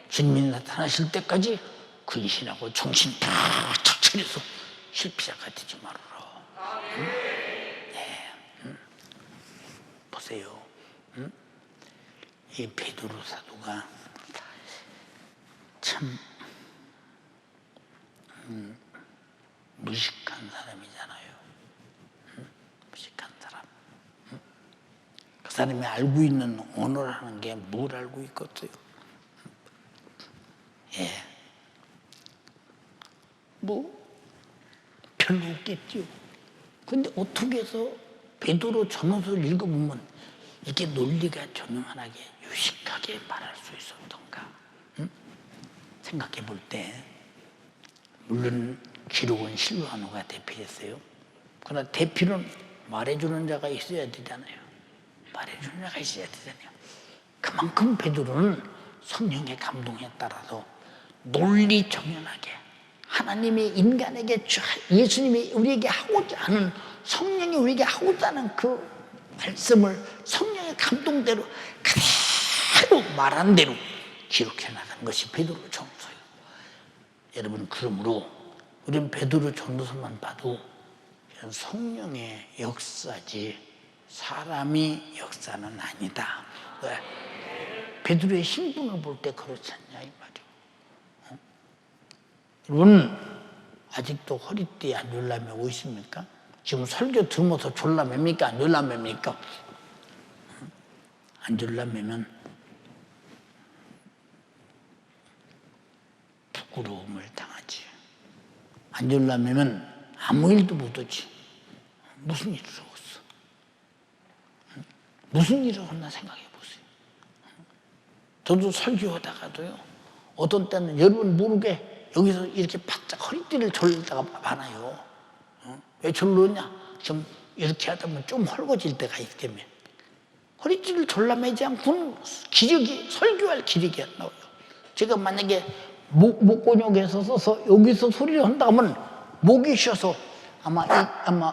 주님이 나타나실 때까지 근신하고 정신 팍 차려서 실피자가 되지 말아라. 네. 보세요. 이 베드로 사도가 참 무식한 사람이잖아요. 무식한 사람. 그 사람이 알고 있는 언어라는 게 뭘 알고 있겠어요? 예. 뭐 별로 없겠죠. 근데 어떻게 해서 베드로 전후서를 읽어보면 이게 논리가 조명하게 유식하게 말할 수 있었던가? 생각해 볼 때 물론 기록은 실로아노가 대표였어요. 그러나 대표는 말해주는 자가 있어야 되잖아요. 말해주는 자가 있어야 되잖아요. 그만큼 베드로는 성령의 감동에 따라서 논리정연하게 하나님이 인간에게 예수님이 우리에게 하고자 하는, 성령이 우리에게 하고자 하는 그 말씀을 성령의 감동대로 그대로 말한 대로 기록해 나간 것이 베드로 전서예요. 여러분, 그러므로 우리는 베드로 전서만 봐도 성령의 역사지 사람이 역사는 아니다. 왜? 베드로의 신분을 볼 때 그렇지 않냐 이 말이에요. 여러분, 아직도 허리띠 안 졸라매고 있습니까? 지금 설교 들으면서 졸라맵니까? 안 졸라맵니까? 안 졸라매면 부끄러움을 당하지. 안 졸라매면 아무 일도 못하지. 무슨 일을 하겠어? 무슨 일을 했나 생각해 보세요. 저도 설교하다가도요, 어떤 때는 여러분 모르게 여기서 이렇게 바짝 허리띠를 졸릴 때가 많아요. 왜 졸르냐? 좀 이렇게 하다 보면 좀 헐거질 때가 있기 때문에. 허리띠를 졸라매지 않고는 기력이, 설교할 기력이 안 나와요. 제가 만약에 목근육에 서서 여기서 소리를 한다 하면 목이 쉬어서 아마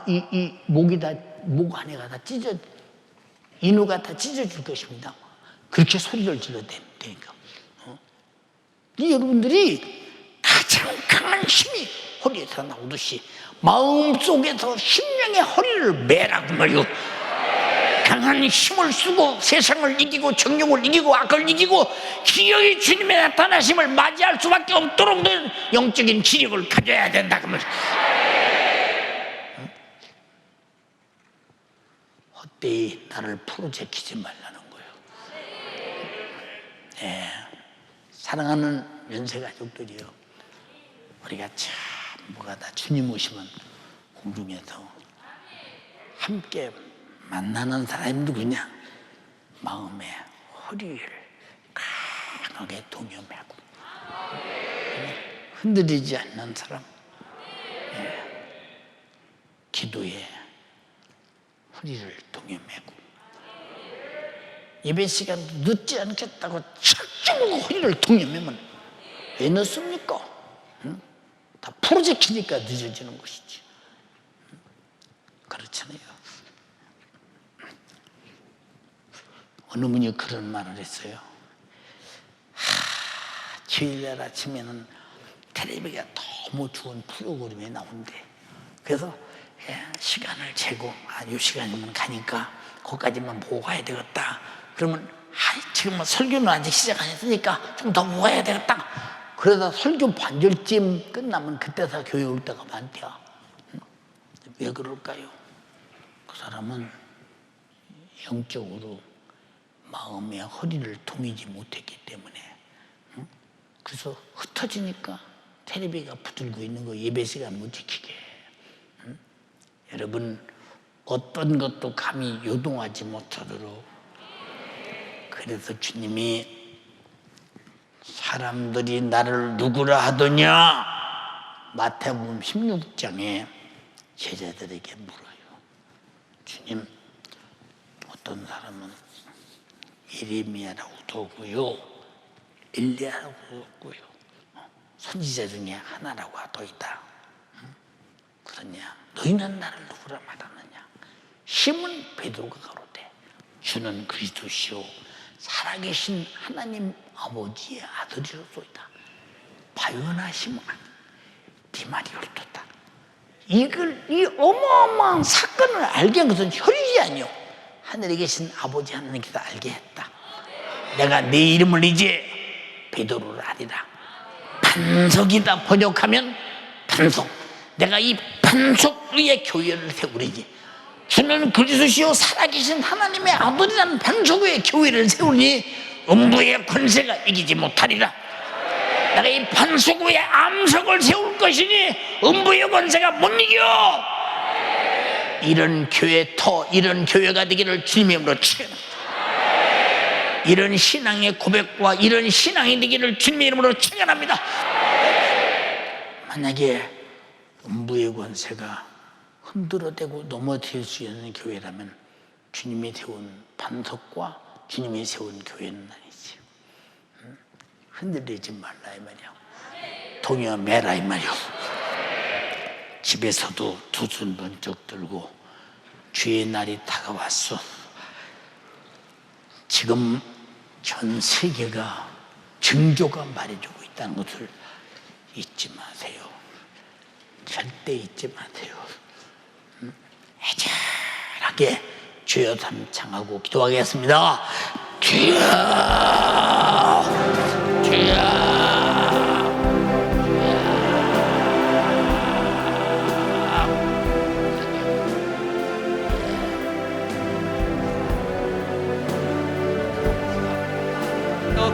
이 목이 다, 목 안에가 다 인후가 다 찢어질 것입니다. 그렇게 소리를 질러야 되니까. 이 여러분들이 가장 강한 힘이 허리에서 나오듯이 마음속에서 심령의 허리를 매라고 말이요. 강한 힘을 쓰고 세상을 이기고 정욕을 이기고 악을 이기고 기어이 주님의 나타나심을 맞이할 수밖에 없도록 된 영적인 지력을 가져야 된다 그 말이에요. 헛되이 나를 풀어제키지 말라는 거예요. 네. 사랑하는 연세가족들이요, 우리가 참 뭐가 다 주님 오시면 공중에서 함께 만나는 사람이 누구냐? 마음의 허리를 강하게 동여매고 흔들리지 않는 사람, 기도에 허리를 동여매고 예배 시간 늦지 않겠다고 철저하고 허리를 동여매면 왜 늦습니까? 다 프로젝트니까 늦어지는 것이지. 그렇잖아요. 어느 분이 그런 말을 했어요. 주일날 아침에는 텔레비가 너무 좋은 프로그램이 나온대. 그래서 시간을 재고 이 시간이면 가니까 거기까지만 보고 가야 되겠다. 그러면 지금 설교는 아직 시작 안 했으니까 좀 더 보고 가야 되겠다. 그러다 설교 반절쯤 끝나면 그때서 교회 올 때가 많대요. 왜 그럴까요? 그 사람은 영적으로 마음의 허리를 동이지 못했기 때문에. 그래서 흩어지니까 텔레비가 붙들고 있는 거 예배 시간 못 지키게. 여러분, 어떤 것도 감히 요동하지 못하도록. 그래서 주님이 사람들이 나를 누구라 하더냐? 마태복음 16장에 제자들에게 물어요. 주님, 어떤 사람은 예레미야라고도 하고요, 엘리야라고 하고요, 선지자 중에 하나라고 하더이다. 그러냐? 너희는 나를 누구라 말하느냐? 시몬 베드로가 가로되 주는 그리스도시요 살아계신 하나님 아버지의 아들이로소이다. 바요나 시몬아, 네 말이 옳도다. 이 어마어마한 사건을 알게 한 것은 혈육이 아니요, 하늘에 계신 아버지 하나님께서 알게 했다. 내가 네 이름을 이제 베드로를 하리라. 반석이다 번역하면 반석. 내가 이 반석 위에 교회를 세우리니 주는 그리스도시요 살아계신 하나님의 아들이라는 반석 위에 교회를 세우니 음부의 권세가 이기지 못하리라. 내가 이 반석 위에 암석을 세울 것이니 음부의 권세가 못 이겨. 이런 교회 이런 교회가 되기를 주님의 이름으로 축원합니다. 이런 신앙의 고백과 이런 신앙이 되기를 주님의 이름으로 축원합니다. 만약에 음부의 권세가 흔들어대고 넘어뜨릴 수 있는 교회라면 주님이 세운 반석과 주님이 세운 교회는 아니지. 흔들리지 말라 이 말이야. 동요 매라 이 말이야. 집에서도 두 손 번쩍 들고 주의 날이 다가왔어. 지금 전 세계가 증조가 말해주고 있다는 것을 잊지 마세요. 절대 잊지 마세요. 애절하게 주여 삼창하고 기도하겠습니다. 주여, 주여.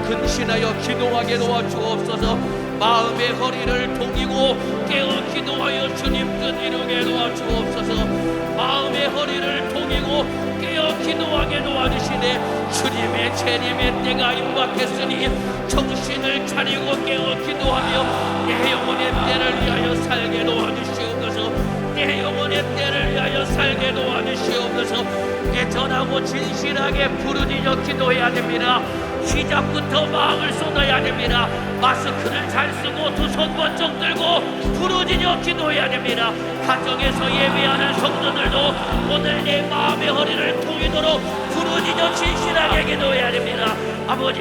근신하여 기도하게 도와주옵소서. 마음의 허리를 동이고 깨어 기도하여 주님 뜻 이루게 도와주옵소서. 마음의 허리를 동이고 깨어 기도하게 도와주시네. 주님의 재림의 때가 임박했으니 정신을 차리고 깨어 기도하며 내 영혼의 때를 위하여 살게 도와주시옵소서. 내 영혼의 때를 위하여 살게 도와주시옵소서. 애절하고 진실하게 부르짖어 기도해야 됩니다. 시작부터 마음을 쏟아야 됩니다. 마스크를 잘 쓰고 두 손 번쩍 들고 부르짖어 기도해야 됩니다. 가정에서 예배하는 성도들도 오늘 내 마음의 허리를 통이도록 부르짖어 진실하게 기도해야 됩니다. 아버지,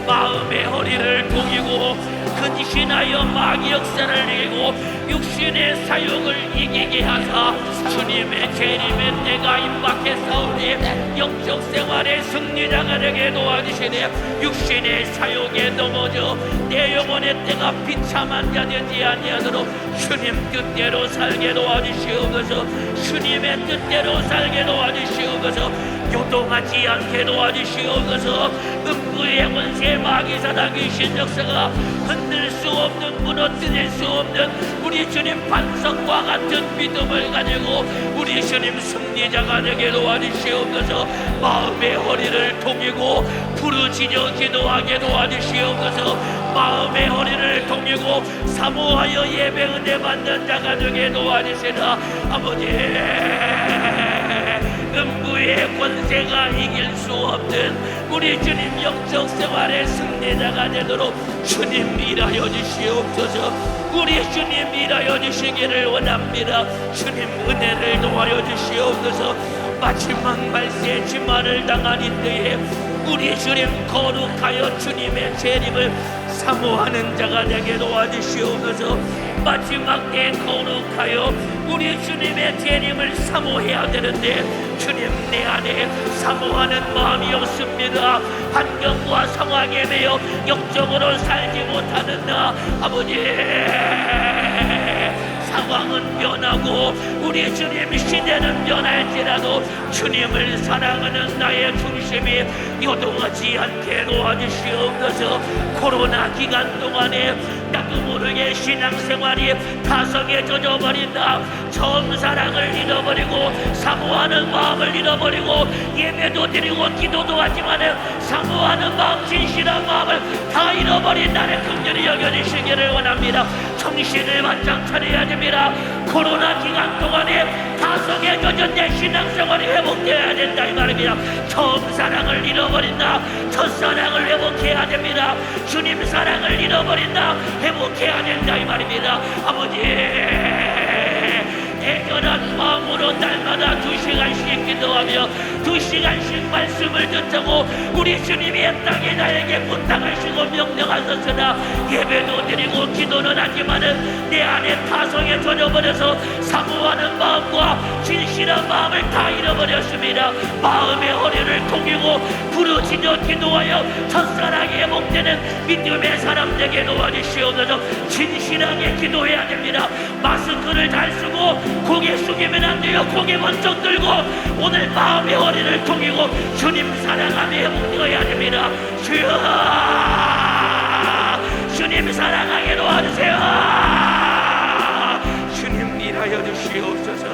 마음의 허리를 동이고 근신하여 마귀 역사를 이기고 육신의 사욕을 이기게 하사 주님의 재림의 때가 임박했사오니 영적 생활의 승리자가 되게 도와주시네. 육신의 사욕에 넘어져 내 영혼의 때가 비참한 자 되지 아니하도록 주님 뜻대로 살게 도와주시옵소서. 주님의 뜻대로 살게 도와주시옵소서. 요동하지 않게 도와주시옵소서. 음부의 권세 마귀 사단 귀신 역사가 흔들 수 없는, 무너뜨릴 수 없는 우리 주님 반석과 같은 믿음을 가지고 우리 주님 승리자가 되게 도와주시옵소서. 마음의 허리를 동이고 부르짖어 기도하게 도와주시옵소서. 마음의 허리를 동이고 사모하여 예배 은혜 받는 자가 되게 도와주시라. 아버지, 음부의 권세가 이길 수 없는 우리 주님 영적 생활의 승리자가 되도록 주님 일하여 주시옵소서. 우리 주님 일하여 주시기를 원합니다. 주님 은혜를 도와여 주시옵소서. 마지막 말세의 지만을 당한 이때에 우리 주님 거룩하여 주님의 재림을 사모하는 자가 되게 도와주시옵소서. 마지막 때에 거룩하여 우리 주님의 재림을 사모해야 되는데 주님 내 안에 사모하는 마음이 없습니다. 환경과 상황에 매여 영적으로 살지 못하는 나 아버지, 상황은 변하고 우리 주님 시대는 변할지라도 주님을 사랑하는 나의 중심이 요동하지 않게 도와주시옵소서. 코로나 기간 동안에 나도 모르게 신앙생활이 타성에 젖어버린다. 처음 사랑을 잃어버리고 사모하는 마음을 잃어버리고 예배도 드리고 기도도 하지만 사모하는 마음, 진실한 마음을 다 잃어버린 나를 긍휼히 여겨주시기를 원합니다. 정신을 바짝 차려야 됩니다. 코로나 기간 동안에 타성에 젖은 내 신앙생활이 회복되어야 된다 이 말입니다. 처음 사랑을 잃어버린다. 첫사랑을 회복해야 됩니다. 주님 사랑을 잃어버린다. 회복해야 된다 이 말입니다. 아버지, 애절한 마음으로 날마다 2시간씩 기도하며 2시간씩 말씀을 듣자고 우리 주님이 이 땅에 나에게 부탁하시고 명령하셨으나 예배도 드리고 기도는 하지만은 내 안에 타성에 젖어버려서 사모하는 마음과 진실한 마음을 다 잃어버렸습니다. 마음의 허리를 동이고 부르짖어 기도하여 첫사랑이 회복되는 믿음의 사람 되게 도와주시옵소서. 진실하게 기도해야 됩니다. 마스크를 잘 쓰고 고개 숙이면 안 돼요. 고개 번쩍 들고 오늘 마음의 허리를 동이고 주님 사랑하며 회복되어야 됩니다. 주여, 주님 사랑하게 도와주세요. 주님 일하여 주시옵소서.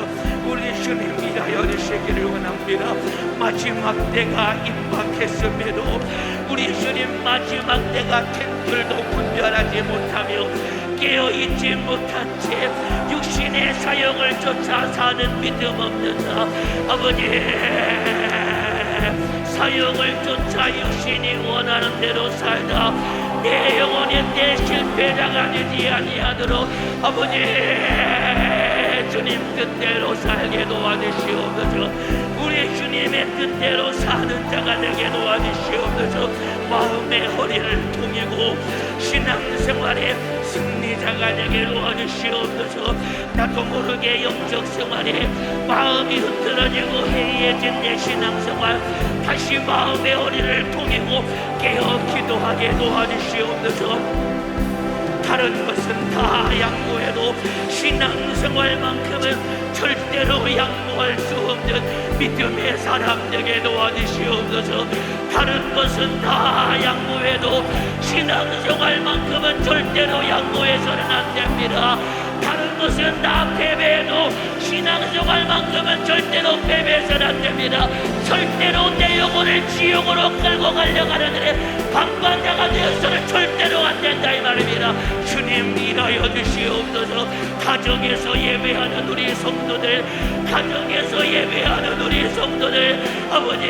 우리 주님 일하여 주시기를 원합니다. 마지막 때가 임박했음에도 우리 주님 마지막 때가 텐틀도 분별하지 못하며 깨어있지 못한 채 육신의 사역을 쫓아 사는 믿음 없는 나 아버지, 사역을 쫓아 육신이 원하는 대로 살다 내 영혼이 내 실패자가 되지 아니하도록 아버지 주님 뜻대로 살게 도와주시옵소서. 우리 주님의 뜻대로 사는 자가 되게 도와주시옵소서. 마음의 허리를 동이고 신앙생활의 승리자가 되게 도와주시옵소서. 나도 모르게 영적 생활에 마음이 흐트러지고 해이해진 내 신앙생활 다시 마음의 허리를 동이고 깨어 기도하게 도와주시옵소서. 다른 것은 다 양보해도 신앙생활만큼은 절대로 양보할 수 없는 믿음의 사람 되게 도와주시옵소서. 다른 것은 다 양보해도 신앙생활만큼은 절대로 양보해서는 안 됩니다. 다른 것은 다 패배해도 신앙생활만큼은 절대로 패배해서는 안 됩니다. 절대로 내 영혼을 지옥으로 끌고 가려고 하는 일에 방관자가 되어서는 절대로 안 된다 이 말입니다. 주님 일하여 주시옵소서. 가정에서 예배하는 우리 성도들, 가정에서 예배하는 우리 성도들 아버지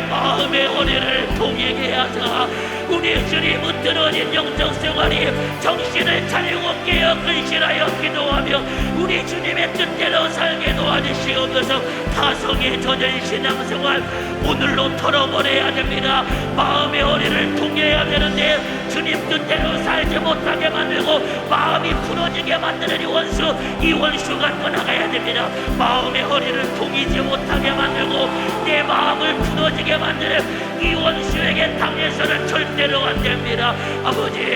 마음의 허리를 동이게 하사 우리 주님 으트러진 영적 생활이 정신을 차리고 깨어 근신하여 기도하며 우리 주님의 뜻대로 살게 도와주시옵소서. 타성에 젖은 신앙생활 오늘로 털어버려야 됩니다. 마음의 허리를 동여야 되는데 주님 뜻대로 살지 못하게 만들고 마음이 풀어지게 만드는 이 원수가 떠나가야 됩니다. 마음의 허리를 동이지 못하게 만들고 내 마음을 풀어지게 만드는 이 원수에게 당해서는 절대로 안 됩니다. 아버지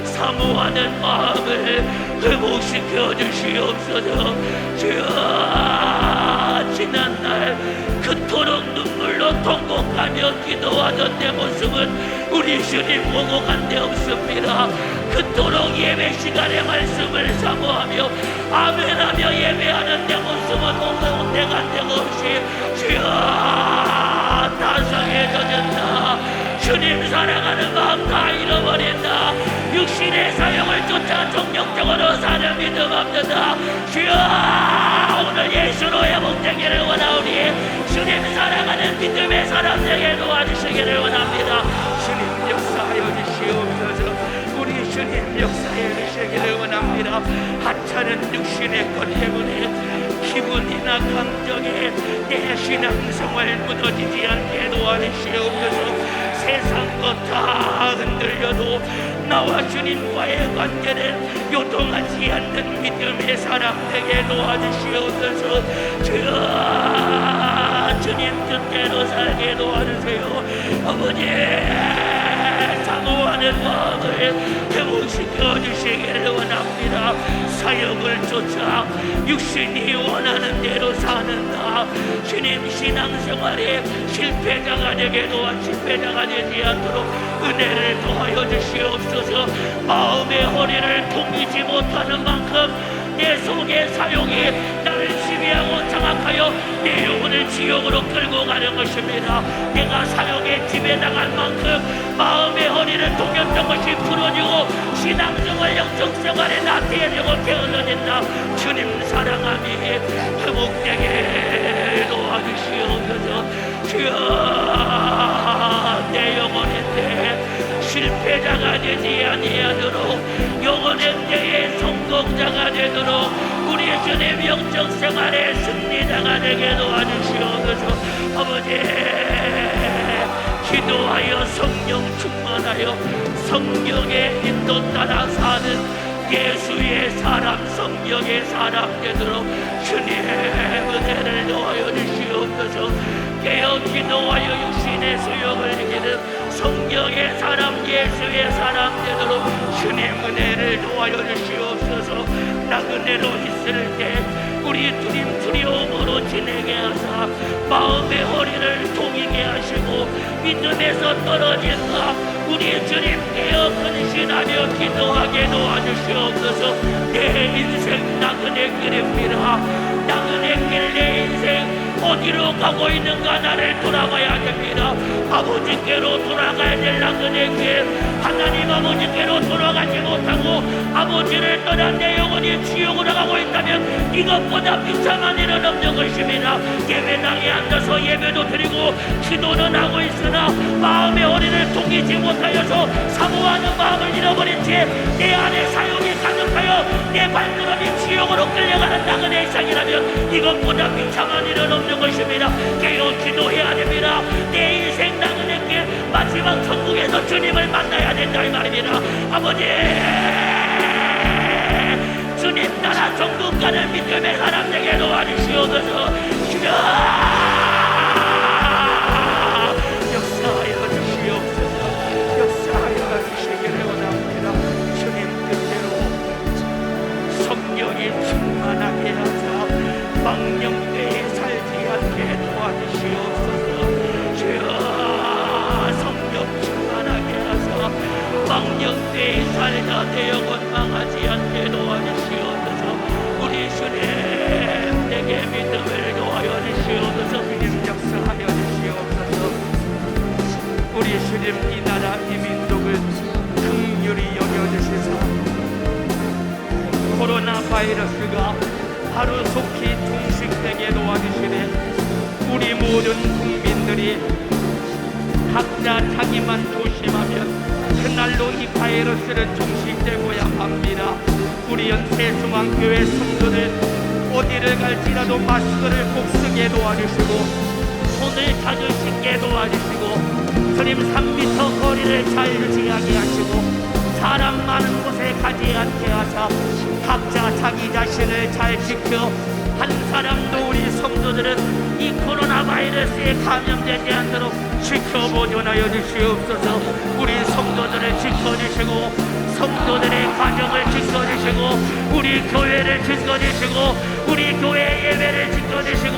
사모하는 마음을 회복시켜 주시옵소서. 주여 지난날 그토록 눈물로 통곡하며 기도하던 내 모습은 우리 주님 보고 간 데 없습니다. 그토록 예배 시간에 말씀을 사모하며 아멘하며 예배하는 내 모습은 온데 간 데가 없이 주여 다성에 젖었다. 주님 사랑하는 마음 다 잃어버린다. 육신의 사역을 쫓아 정력적으로 사는 믿음 없는다. 주여 오늘 예수로 회복되기를 원하오니 주님 사랑하는 믿음의 사람 되게 도와주시기를 원합니다. 주님 역사하여 주시옵소서. 우리 주님 역사해 주시기를 원합니다. 하찮은 육신의 것 때문에 기분이나 감정에 내 신앙생활 무너지지 않게 도와주시옵소서. 세상 것 다 흔들려도 나와 주님과의 관계는 요동하지 않는 믿음의 사람 되게 도와주시옵소서. 주여 주님 뜻대로 살게 도와주세요. 아버지 사모하는 마음을 회복시켜 주시기를 원합니다. 사역을 쫓아 육신이 원하는 대로 사는다. 주님 신앙생활에 실패자가 되게 도와 실패자가 되지 않도록 은혜를 더하여 주시옵소서. 마음의 허리를 동이지 못하는 만큼 내 속의 사욕이 나를 지배하고 장악하여 내 영혼을 지옥으로 끌고 가는 것입니다. 내가 사욕에 지배당한 만큼 마음의 허리를 동였던 것이 풀어지고 신앙생활 영적 생활에 나태해지고 게을러진다. 주님 사랑함이 회복되게 도와주시옵소서. 주여 내 영혼인데 실패자가 되지 아니하도록 영혼의 때에 성공자가 되도록 우리 주님 영적 생활의 승리자가 되게 도와주시옵소서. 아버지 기도하여 성령 충만하여 성령의 인도 따라 사는 예수의 사람 성령의 사람 되도록 주님 은혜를 도와여 주시옵소서. 깨어 기도하여 육신의 수욕을 이기는 성령의 사람 예수의 사람 되도록 주님 은혜를 도와여 주시옵소서. 나그네로 있을 때 우리 주님 두려움으로 지내게 하사 마음의 허리를 동이게 하시고 믿음에서 떨어진다 우리 주님 깨어 근신하며 기도하게 도와주시옵소서. 내 인생 나그네 길입니다. 나그네 길 내 인생 어디로 가고 있는가 나를 돌아봐야 됩니다. 아버지께로 돌아가야 될 나그네 길 하나님 아버지께로 돌아가지 못하고 아버지를 떠난 내 영혼이 지옥으로 가고 있다면 이것보다 비참한 일은 없는 것입니다. 예배당에 앉아서 예배도 드리고 기도는 하고 있으나 마음의 허리를 동이지 못하여서 사모하는 마음을 잃어버린 채 내 안에 사욕이 가득하여 내 발걸음이 지옥으로 끌려가는 나그네 이상이라면 이것보다 비참한 일은 없는 것입니다. 깨어 기도해야 됩니다. 내 인생 나그네께 마지막 천국에서 주님을 만나야 된다 이 말입니다. 아버지, 주님 따라 천국 가는 믿음의 사람 되게 도와주시옵소서. 주여, 역사하여 주시옵소서. 역사하여 주시기를 원합니다. 주님 뜻대로 성령이 충만하게 하사 망령되이 살지 않게 도와주시옵소서. 주여, 성령 충만하게 하사 망령되이 살다 내 영혼 망하지 않게 도와주시옵소서. 우리 주님 내게 믿음을 도하여 주시옵소서. 주님 역사하여 주시옵소서. 우리 주님 이 나라 이 민족을 긍휼히 여겨주시사 코로나 바이러스가 하루속히 종식되게 도와주시되 우리 모든 국민들이 각자 자기만 조심하면 그날로 이 바이러스는 종식되고야 합니다. 우리 연세중앙교회 성도들 어디를 갈지라도 마스크를 꼭 쓰게 도와주시고 손을 자주 씻게 도와주시고 주님 3m 거리를 잘 유지하게 하시고 사람 많은 곳에 가지 않게 하사 각자 자기 자신을 잘 지켜 한 사람도 우리 성도들은 이 코로나 바이러스에 감염되지 않도록 지켜보존하여 주시옵소서. 우리 성도들을 지켜주시고 성도들의 가정을 지켜주시고 우리 교회를 지켜주시고 우리 교회 예배를 지켜주시고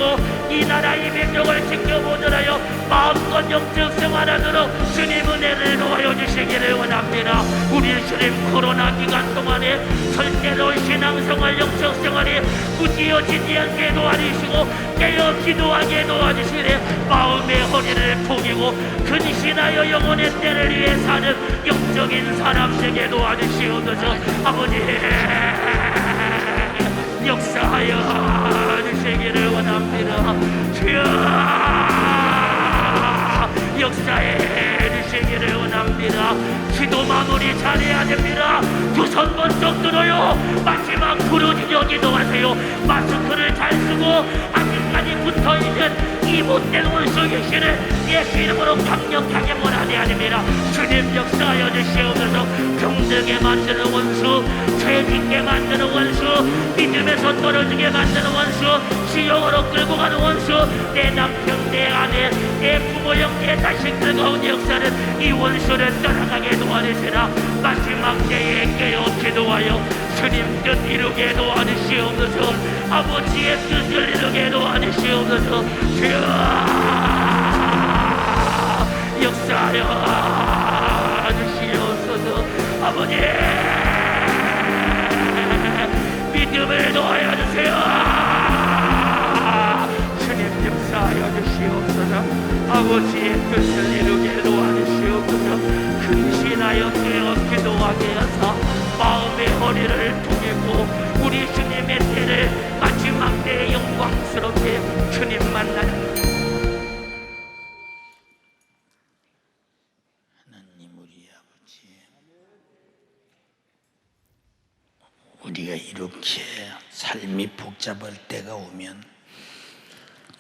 이 나라 이 민족을 지켜보존하여 마음껏 영적 생활하도록 주님 은혜를 도와여 주시기를 원합니다. 우리 주님 코로나 기간 동안에 절대로 신앙생활 영적 생활이 무지어지지 않게 도와주시고 깨어 기도하게 도와주시되 마음의 허리를 포기고 근신하여 영혼의 때를 위해 사는 영적인 사람 되게 도와주시옵소서. 아버지, 역사하여 주시기를 원합니다. 주여, 역사해 주시기를 원합니다. 기도 마무리 잘해야 됩니다. 두 손 번쩍 들어요. 마지막 부르짖어 기도하세요. 마스크를 잘 쓰고 아직까지 붙어있는 이 못된 원수 귀신을 예수 이름으로 강력하게 몰아내야 됩니다. 주님 역사하여 주시옵소서. 병들게 만드는 원수, 죄짓게 만드는 원수, 믿음에서 떨어지게 만드는 원수, 지옥으로 끌고 가는 원수, 내 남편, 내 아내, 내 부모 형, 내 자식들 가운데 역사는 이 원수를 떠나가게 도와주시라. 마지막 때에 깨어 기도하여 주님 뜻 이루게 도와주시옵소서. 아버지의 뜻을 이루게 도와주시옵소서. 주여, 역사하여 주시옵소서. 아버지, 믿음을 도와여 주세요. 주님 역사하여 주시옵소서. 아버지의 뜻을 이루게 도와주시옵소서. 근신하여 깨어 기도하게 하사 마음의 허리를 동이고 우리 주님의 때를 마지막 때에 영광스럽게 주님 만나는 하나님 우리 아버지, 우리가 이렇게 삶이 복잡할 때가 오면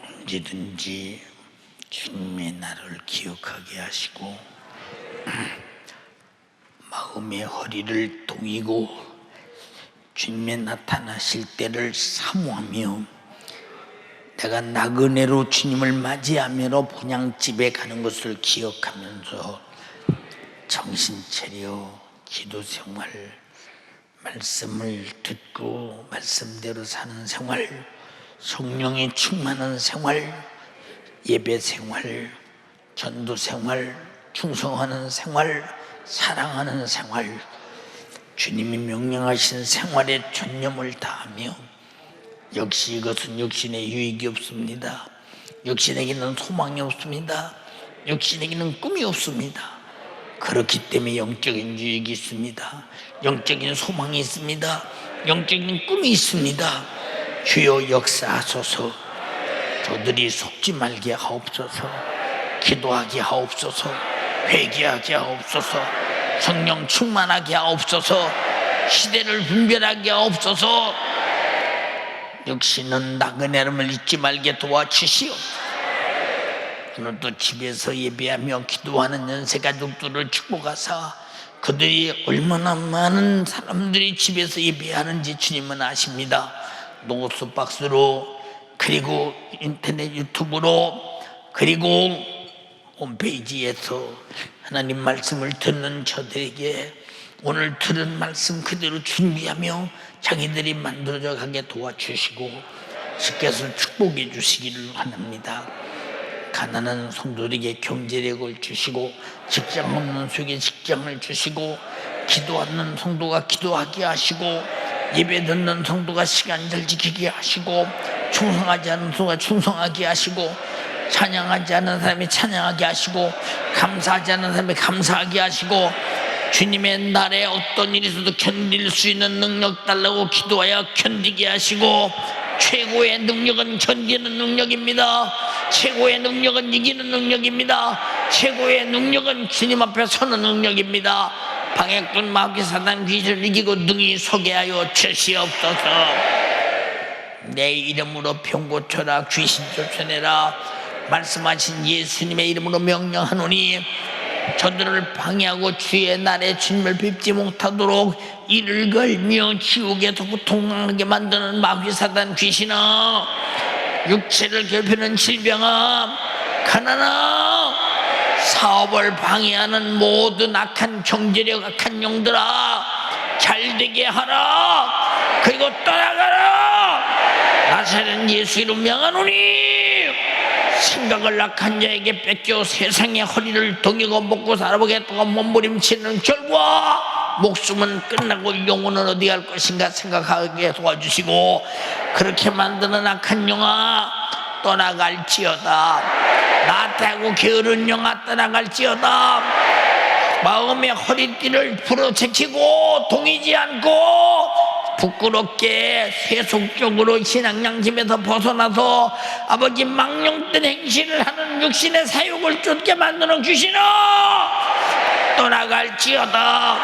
언제든지 주님의 나를 기억하게 하시고 마음의 허리를 동이고 주님의 나타나실 때를 사모하며 내가 나그네로 주님을 맞이하며 분향집에 가는 것을 기억하면서 정신 차려 기도 생활, 말씀을 듣고 말씀대로 사는 생활, 성령이 충만한 생활, 예배 생활, 전도 생활, 충성하는 생활, 사랑하는 생활, 주님이 명령하신 생활에 전념을 다하며 역시 이것은 육신의 유익이 없습니다. 육신에게는 소망이 없습니다. 육신에게는 꿈이 없습니다. 그렇기 때문에 영적인 유익이 있습니다. 영적인 소망이 있습니다. 영적인 꿈이 있습니다. 주여 역사하소서. 저들이 속지 말게 하옵소서. 기도하게 하옵소서. 회개하게 하옵소서. 성령 충만하게 하옵소서. 시대를 분별하게 하옵소서. 역시는 나그네름을 잊지 말게 도와주시옵소서. 오늘도 집에서 예배하며 기도하는 연세가족들을 축복하사 그들이 얼마나 많은 사람들이 집에서 예배하는지 주님은 아십니다. 노트박스로, 그리고 인터넷 유튜브로, 그리고 홈페이지에서 하나님 말씀을 듣는 저들에게 오늘 들은 말씀 그대로 준비하며 자기들이 만들어가게 도와주시고 주께서 축복해 주시기를 원합니다. 가난한 성도들에게 경제력을 주시고 직장 없는 속에 직장을 주시고 기도하는 성도가 기도하게 하시고 예배 듣는 성도가 시간 잘 지키게 하시고 충성하지 않는 성도가 충성하게 하시고 찬양하지 않는 사람이 찬양하게 하시고 감사하지 않는 사람이 감사하게 하시고 주님의 날에 어떤 일이 있어도 견딜 수 있는 능력 달라고 기도하여 견디게 하시고 최고의 능력은 견디는 능력입니다. 최고의 능력은 이기는 능력입니다. 최고의 능력은 주님 앞에 서는 능력입니다. 방해꾼 마귀 사단 귀신을 이기고 능히 서게 하여 주시옵소서. 내 이름으로 병 고쳐라, 귀신 쫓아내라 말씀하신 예수님의 이름으로 명령하노니 저들을 방해하고 주의 날에 주님을 뵙지 못하도록 이를 걸며 지옥에서 고통하게 만드는 마귀 사단 귀신아, 육체를 괴롭히는 질병아, 가난아, 사업을 방해하는 모든 악한 경제력, 악한 영들아 잘되게 하라. 그리고 떠나가라. 나사렛 예수 이름 명하노니 생각을 악한 자에게 뺏겨 세상의 허리를 동이고 먹고 살아보겠다고 몸부림치는 결과 목숨은 끝나고 영혼은 어디 갈 것인가 생각하게 도와주시고 그렇게 만드는 악한 영아 떠나갈지어다. 나태하고 게으른 영아 떠나갈지어다. 마음의 허리띠를 부러제키고 동이지 않고 부끄럽게 세속적으로 신앙양심에서 벗어나서 아버지 망령된 행실을 하는 육신의 사욕을 쫓게 만드는 귀신아 떠나갈지어다.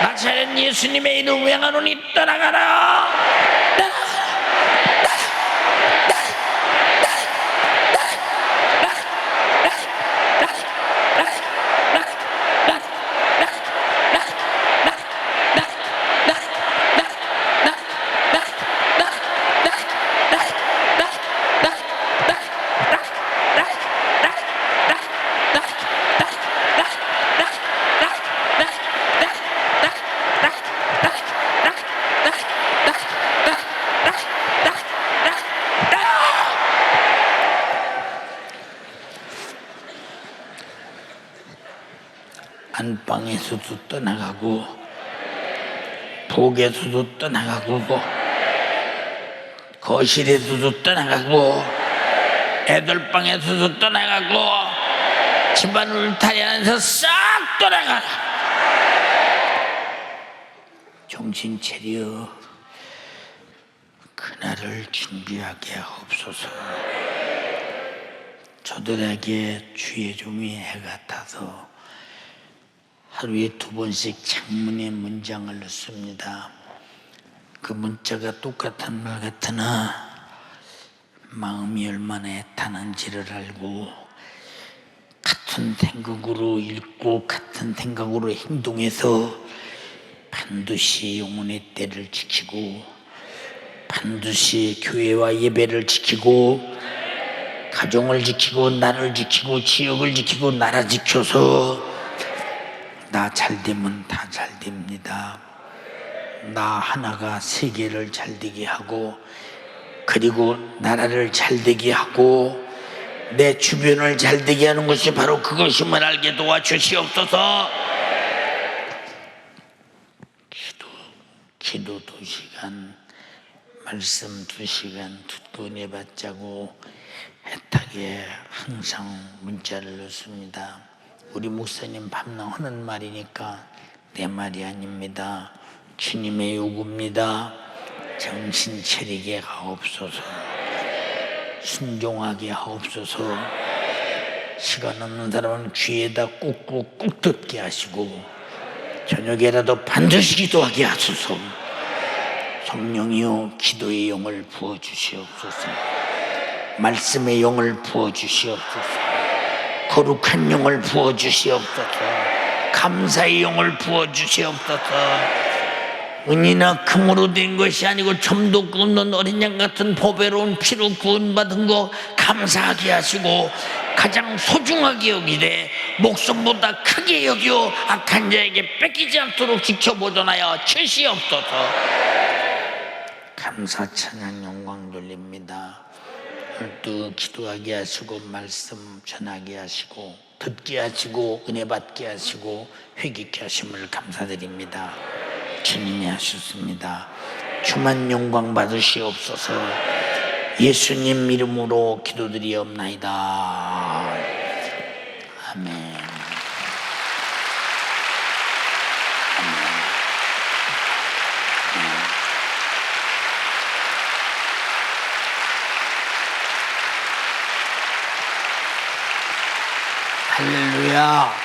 나사렛 예수님의 이름 명하노니 떠나가라. 안방에서도 떠나가고 부엌에서도 떠나가고 거실에서도 떠나가고 애들 방에서도 떠나가고 집안 울타리 안에서 싹 떠나가라. 정신 차려. 그날을 준비하게 하옵소서. 저들에게 주의 종이 해가 타서 하루에 2번씩 창문에 문장을 넣습니다. 그 문자가 똑같은 말 같으나 마음이 얼마나 애타는지를 알고 같은 생각으로 읽고 같은 생각으로 행동해서 반드시 영혼의 때를 지키고 반드시 교회와 예배를 지키고 가정을 지키고 나를 지키고 지역을 지키고 나라 지켜서 나 잘되면 다 잘됩니다. 나 하나가 세계를 잘되게 하고 그리고 나라를 잘되게 하고 내 주변을 잘되게 하는 것이 바로 그것임을 알게 도와주시옵소서. 기도 2시간, 말씀 2시간 듣고 내받자고 애타게 항상 문자를 넣습니다. 우리 목사님 밤낮 하는 말이니까 내 말이 아닙니다. 주님의 요구입니다. 정신 차리게 하옵소서. 순종하게 하옵소서. 시간 없는 사람은 귀에다 꾹꾹 듣게 하시고 저녁에라도 반드시 기도하게 하소서. 성령이여 기도의 영을 부어주시옵소서. 말씀의 영을 부어주시옵소서. 거룩한 영을 부어주시옵소서. 감사의 영을 부어주시옵소서. 은이나 금으로 된 것이 아니고 점도 없는 어린 양 같은 보배로운 피로 구원받은 거 감사하게 하시고 가장 소중하게 여기되 목숨보다 크게 여겨 악한 자에게 뺏기지 않도록 지켜보존하여 주시옵소서. 감사 찬양 영광 돌립니다. 또 기도하게 하시고 말씀 전하게 하시고 듣게 하시고 은혜 받게 하시고 회개케 하심을 감사드립니다. 주님이 하셨습니다. 주만 영광 받으시옵소서. 예수님 이름으로 기도드리옵나이다. 아멘. 할렐루야.